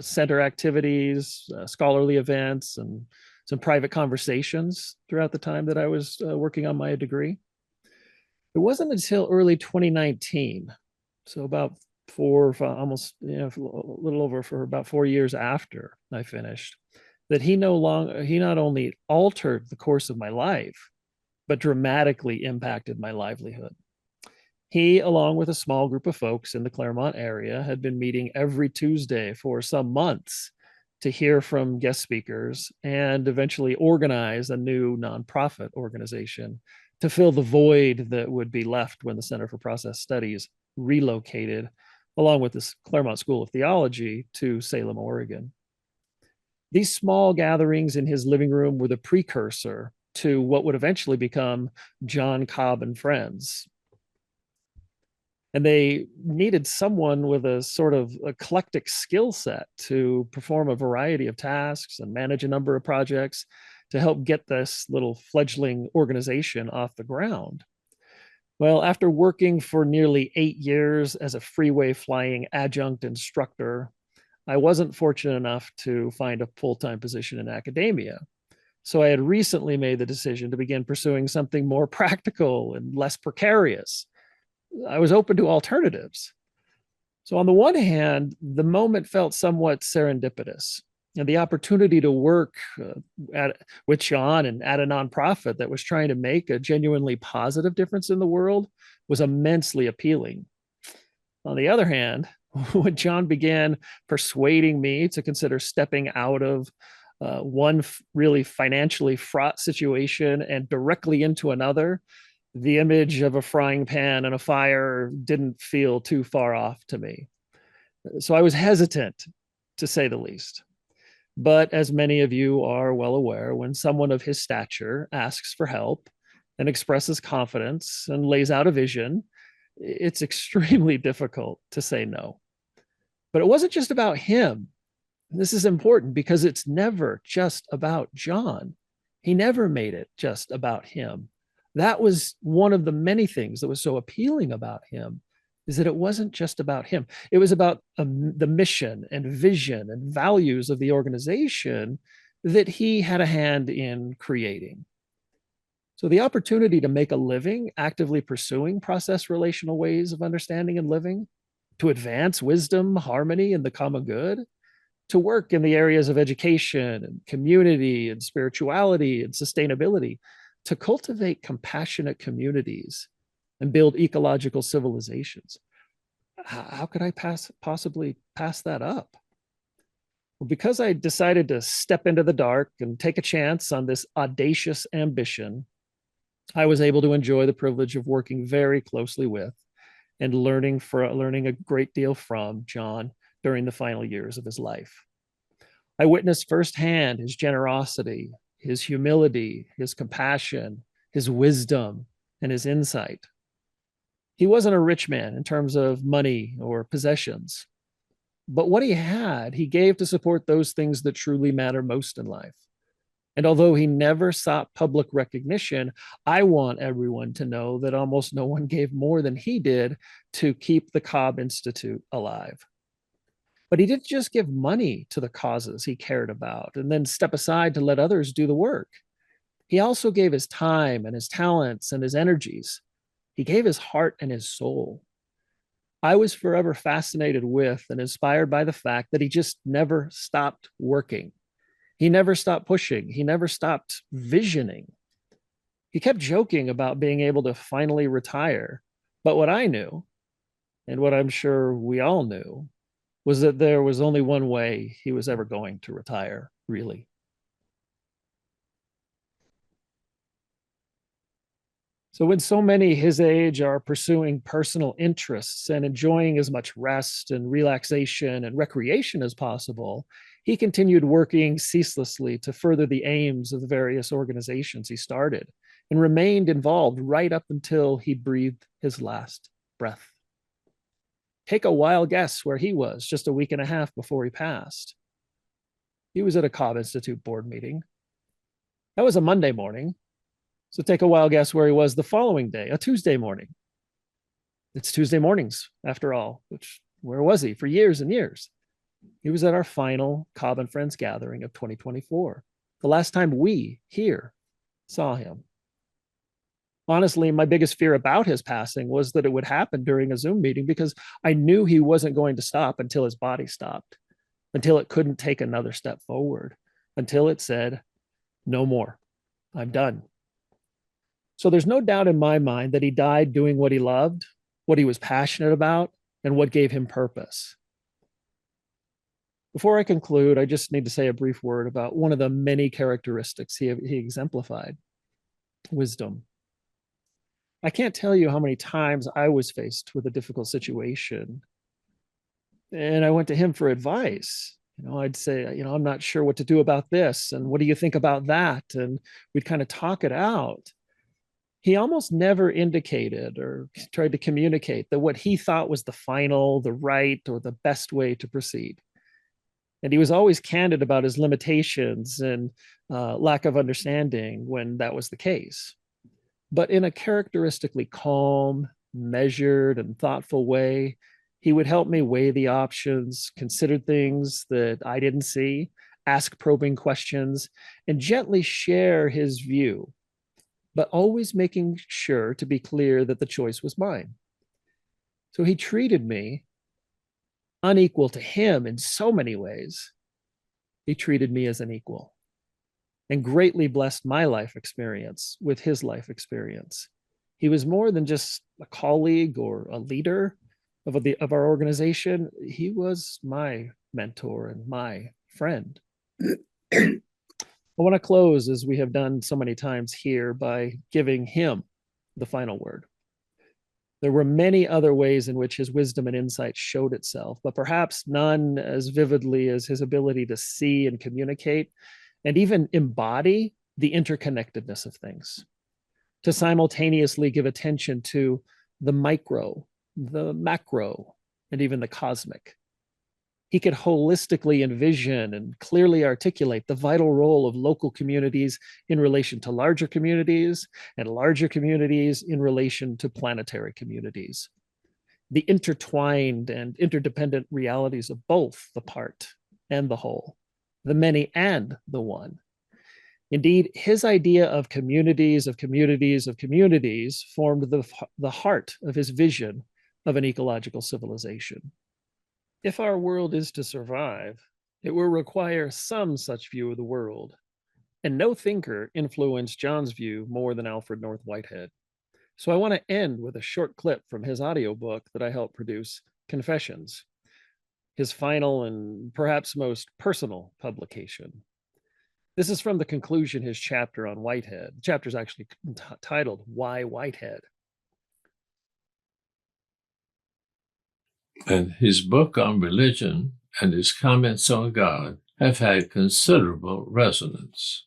center activities, scholarly events, and some private conversations throughout the time that I was working on my degree. It wasn't until early 2019, so about almost, a little over for about 4 years after I finished, that he not only altered the course of my life, but dramatically impacted my livelihood. He, along with a small group of folks in the Claremont area, had been meeting every Tuesday for some months to hear from guest speakers and eventually organize a new nonprofit organization to fill the void that would be left when the Center for Process Studies relocated, along with the Claremont School of Theology, to Salem, Oregon. These small gatherings in his living room were the precursor to what would eventually become John Cobb and Friends. And they needed someone with a sort of eclectic skill set to perform a variety of tasks and manage a number of projects to help get this little fledgling organization off the ground. Well, after working for nearly 8 years as a freeway flying adjunct instructor, I wasn't fortunate enough to find a full-time position in academia. So I had recently made the decision to begin pursuing something more practical and less precarious. I was open to alternatives. So on the one hand, the moment felt somewhat serendipitous, and the opportunity to work with John and at a nonprofit that was trying to make a genuinely positive difference in the world was immensely appealing. On the other hand, when John began persuading me to consider stepping out of one really financially fraught situation and directly into another, the image of a frying pan and a fire didn't feel too far off to me. So I was hesitant, to say the least. But as many of you are well aware, when someone of his stature asks for help and expresses confidence and lays out a vision, it's extremely difficult to say no. But it wasn't just about him. This is important because it's never just about John. He never made it just about him. That was one of the many things that was so appealing about him, is that it wasn't just about him. It was about the mission and vision and values of the organization that he had a hand in creating. So the opportunity to make a living actively pursuing process relational ways of understanding and living, to advance wisdom, harmony, and the common good, to work in the areas of education and community and spirituality and sustainability, to cultivate compassionate communities and build ecological civilizations. How could I possibly pass that up? Well, because I decided to step into the dark and take a chance on this audacious ambition, I was able to enjoy the privilege of working very closely with and learning a great deal from John during the final years of his life. I witnessed firsthand his generosity, his humility, his compassion, his wisdom, and his insight. He wasn't a rich man in terms of money or possessions, but what he had, he gave to support those things that truly matter most in life. And although he never sought public recognition, I want everyone to know that almost no one gave more than he did to keep the Cobb Institute alive. But he didn't just give money to the causes he cared about and then step aside to let others do the work. He also gave his time and his talents and his energies. He gave his heart and his soul. I was forever fascinated with and inspired by the fact that he just never stopped working. He never stopped pushing. He never stopped visioning. He kept joking about being able to finally retire. But what I knew, and what I'm sure we all knew, was that there was only one way he was ever going to retire, really. So when so many his age are pursuing personal interests and enjoying as much rest and relaxation and recreation as possible, he continued working ceaselessly to further the aims of the various organizations he started and remained involved right up until he breathed his last breath. Take a wild guess where he was just a week and a half before he passed. He was at a Cobb Institute board meeting. That was a Monday morning. So take a wild guess where he was the following day, a Tuesday morning. It's Tuesday mornings, after all, where was he for years and years? He was at our final Cobb and Friends gathering of 2024, the last time we here saw him. Honestly, my biggest fear about his passing was that it would happen during a Zoom meeting because I knew he wasn't going to stop until his body stopped, until it couldn't take another step forward, until it said, no more, I'm done. So there's no doubt in my mind that he died doing what he loved, what he was passionate about, and what gave him purpose. Before I conclude, I just need to say a brief word about one of the many characteristics he exemplified: wisdom. I can't tell you how many times I was faced with a difficult situation and I went to him for advice. I'd say, I'm not sure what to do about this. And what do you think about that? And we'd kind of talk it out. He almost never indicated or tried to communicate that what he thought was the final, the right, or the best way to proceed. And he was always candid about his limitations and lack of understanding when that was the case. But in a characteristically calm, measured, and thoughtful way, he would help me weigh the options, consider things that I didn't see, ask probing questions, and gently share his view, but always making sure to be clear that the choice was mine. So he treated me unequal to him in so many ways. He treated me as an equal and greatly blessed my life experience with his life experience. He was more than just a colleague or a leader of our organization. He was my mentor and my friend. I want to close, as we have done so many times here, by giving him the final word. There were many other ways in which his wisdom and insight showed itself, but perhaps none as vividly as his ability to see and communicate and even embody the interconnectedness of things, to simultaneously give attention to the micro, the macro, and even the cosmic. He could holistically envision and clearly articulate the vital role of local communities in relation to larger communities and larger communities in relation to planetary communities. The intertwined and interdependent realities of both the part and the whole, the many and the one. Indeed, his idea of communities, formed the heart of his vision of an ecological civilization. If our world is to survive, it will require some such view of the world. And no thinker influenced John's view more than Alfred North Whitehead. So I want to end with a short clip from his audiobook that I helped produce, Confessions, his final and perhaps most personal publication. This is from the conclusion, his chapter on Whitehead. The chapter is actually titled, Why Whitehead? And his book on religion and his comments on God have had considerable resonance.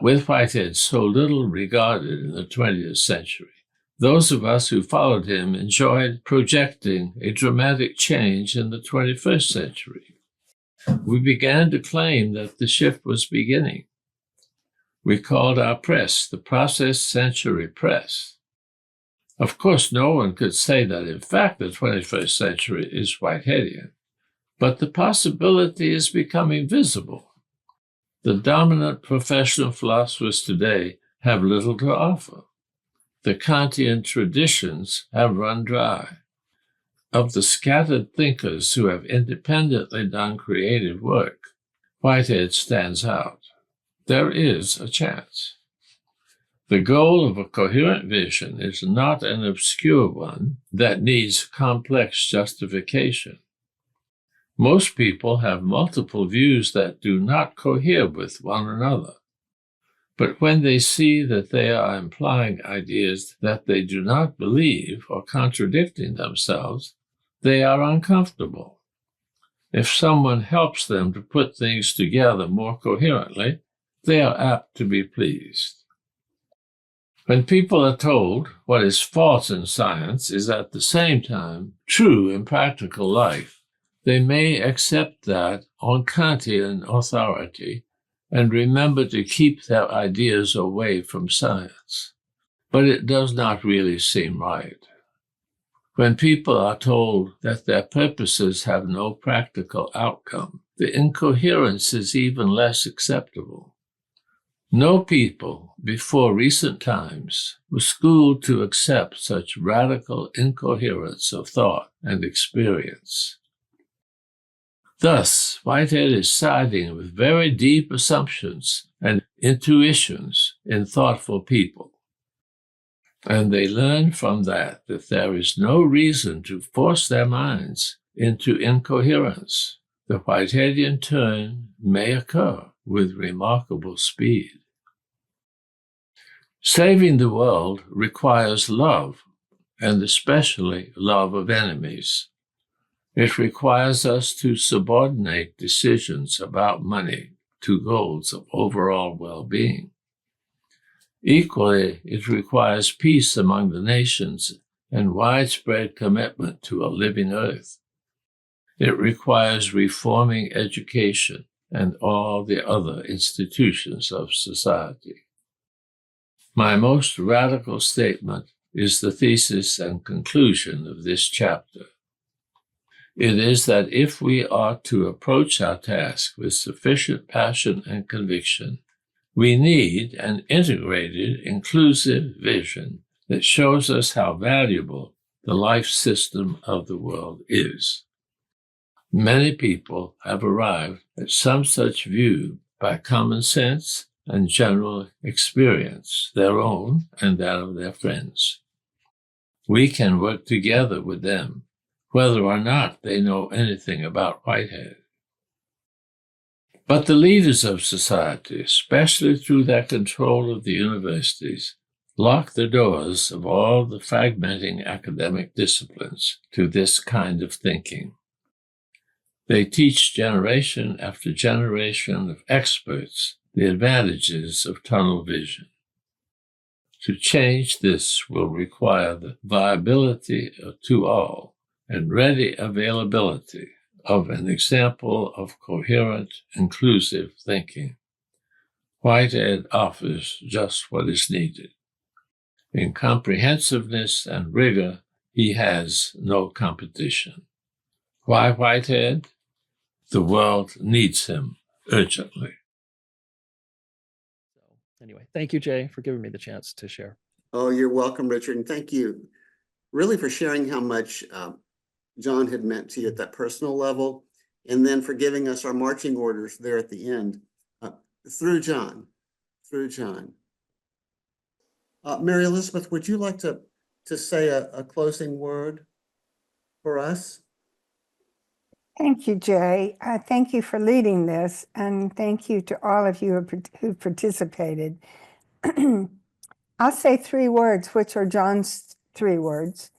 With Whitehead so little regarded in the 20th century, those of us who followed him enjoyed projecting a dramatic change in the 21st century. We began to claim that the shift was beginning. We called our press the Process Century Press. Of course, no one could say that, in fact, the 21st century is Whiteheadian, but the possibility is becoming visible. The dominant professional philosophers today have little to offer. The Kantian traditions have run dry. Of the scattered thinkers who have independently done creative work, Whitehead stands out. There is a chance. The goal of a coherent vision is not an obscure one that needs complex justification. Most people have multiple views that do not cohere with one another. But when they see that they are implying ideas that they do not believe or contradicting themselves, they are uncomfortable. If someone helps them to put things together more coherently, they are apt to be pleased. When people are told what is false in science is at the same time true in practical life, they may accept that on Kantian authority and remember to keep their ideas away from science. But it does not really seem right. When people are told that their purposes have no practical outcome, the incoherence is even less acceptable. No people before recent times were schooled to accept such radical incoherence of thought and experience. Thus, Whitehead is siding with very deep assumptions and intuitions in thoughtful people. And they learn from that there is no reason to force their minds into incoherence. The Whiteheadian turn may occur with remarkable speed. Saving the world requires love, and especially love of enemies. It requires us to subordinate decisions about money to goals of overall well-being. Equally, it requires peace among the nations and widespread commitment to a living earth. It requires reforming education and all the other institutions of society. My most radical statement is the thesis and conclusion of this chapter. It is that if we are to approach our task with sufficient passion and conviction, we need an integrated, inclusive vision that shows us how valuable the life system of the world is. Many people have arrived at some such view by common sense and general experience, their own and that of their friends. We can work together with them, whether or not they know anything about Whitehead. But the leaders of society, especially through their control of the universities, lock the doors of all the fragmenting academic disciplines to this kind of thinking. They teach generation after generation of experts the advantages of tunnel vision. To change this will require the viability to all and ready availability of an example of coherent, inclusive thinking. Whitehead offers just what is needed. In comprehensiveness and rigor, he has no competition. Why Whitehead? The world needs him urgently. Anyway, thank you, Jay, for giving me the chance to share. Oh, you're welcome, Richard, and thank you really for sharing how much John had meant to you at that personal level, and then for giving us our marching orders there at the end through John. Mary Elizabeth, would you like to say a closing word for us? Thank you, Jay. Thank you for leading this, and thank you to all of you who participated. I'll say 3 words, which are John's 3 words.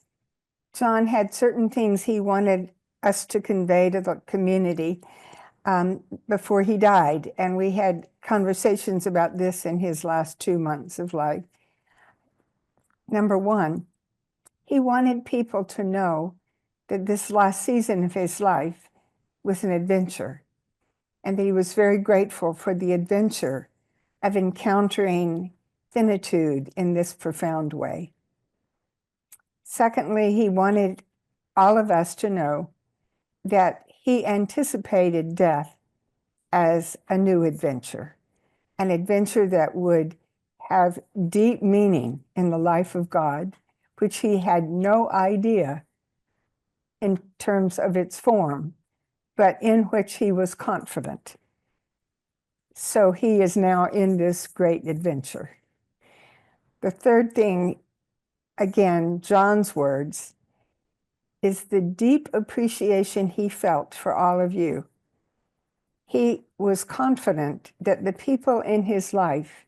John had certain things he wanted us to convey to the community before he died, and we had conversations about this in his last 2 months of life. Number 1, he wanted people to know that this last season of his life was an adventure, and that he was very grateful for the adventure of encountering finitude in this profound way. Secondly, he wanted all of us to know that he anticipated death as a new adventure, an adventure that would have deep meaning in the life of God, which he had no idea in terms of its form, but in which he was confident. So he is now in this great adventure. The third thing, again, John's words, is the deep appreciation he felt for all of you. He was confident that the people in his life,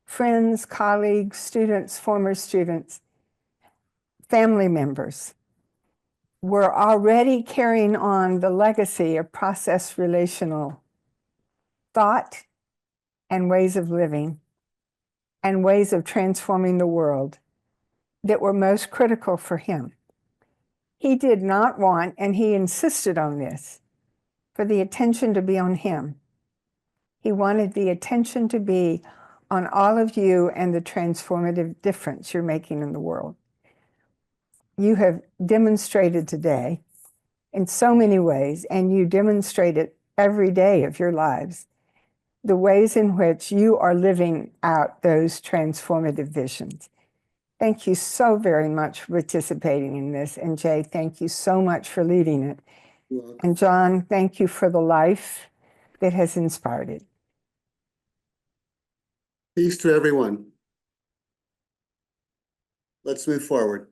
friends, colleagues, students, former students, family members, were already carrying on the legacy of process relational thought and ways of living and ways of transforming the world that were most critical for him. He did not want, and he insisted on this, for the attention to be on him. He wanted the attention to be on all of you and the transformative difference you're making in the world. You have demonstrated today in so many ways, and you demonstrate it every day of your lives, the ways in which you are living out those transformative visions. Thank you so very much for participating in this. And Jay, thank you so much for leading it. And John, thank you for the life that has inspired it. Peace to everyone. Let's move forward.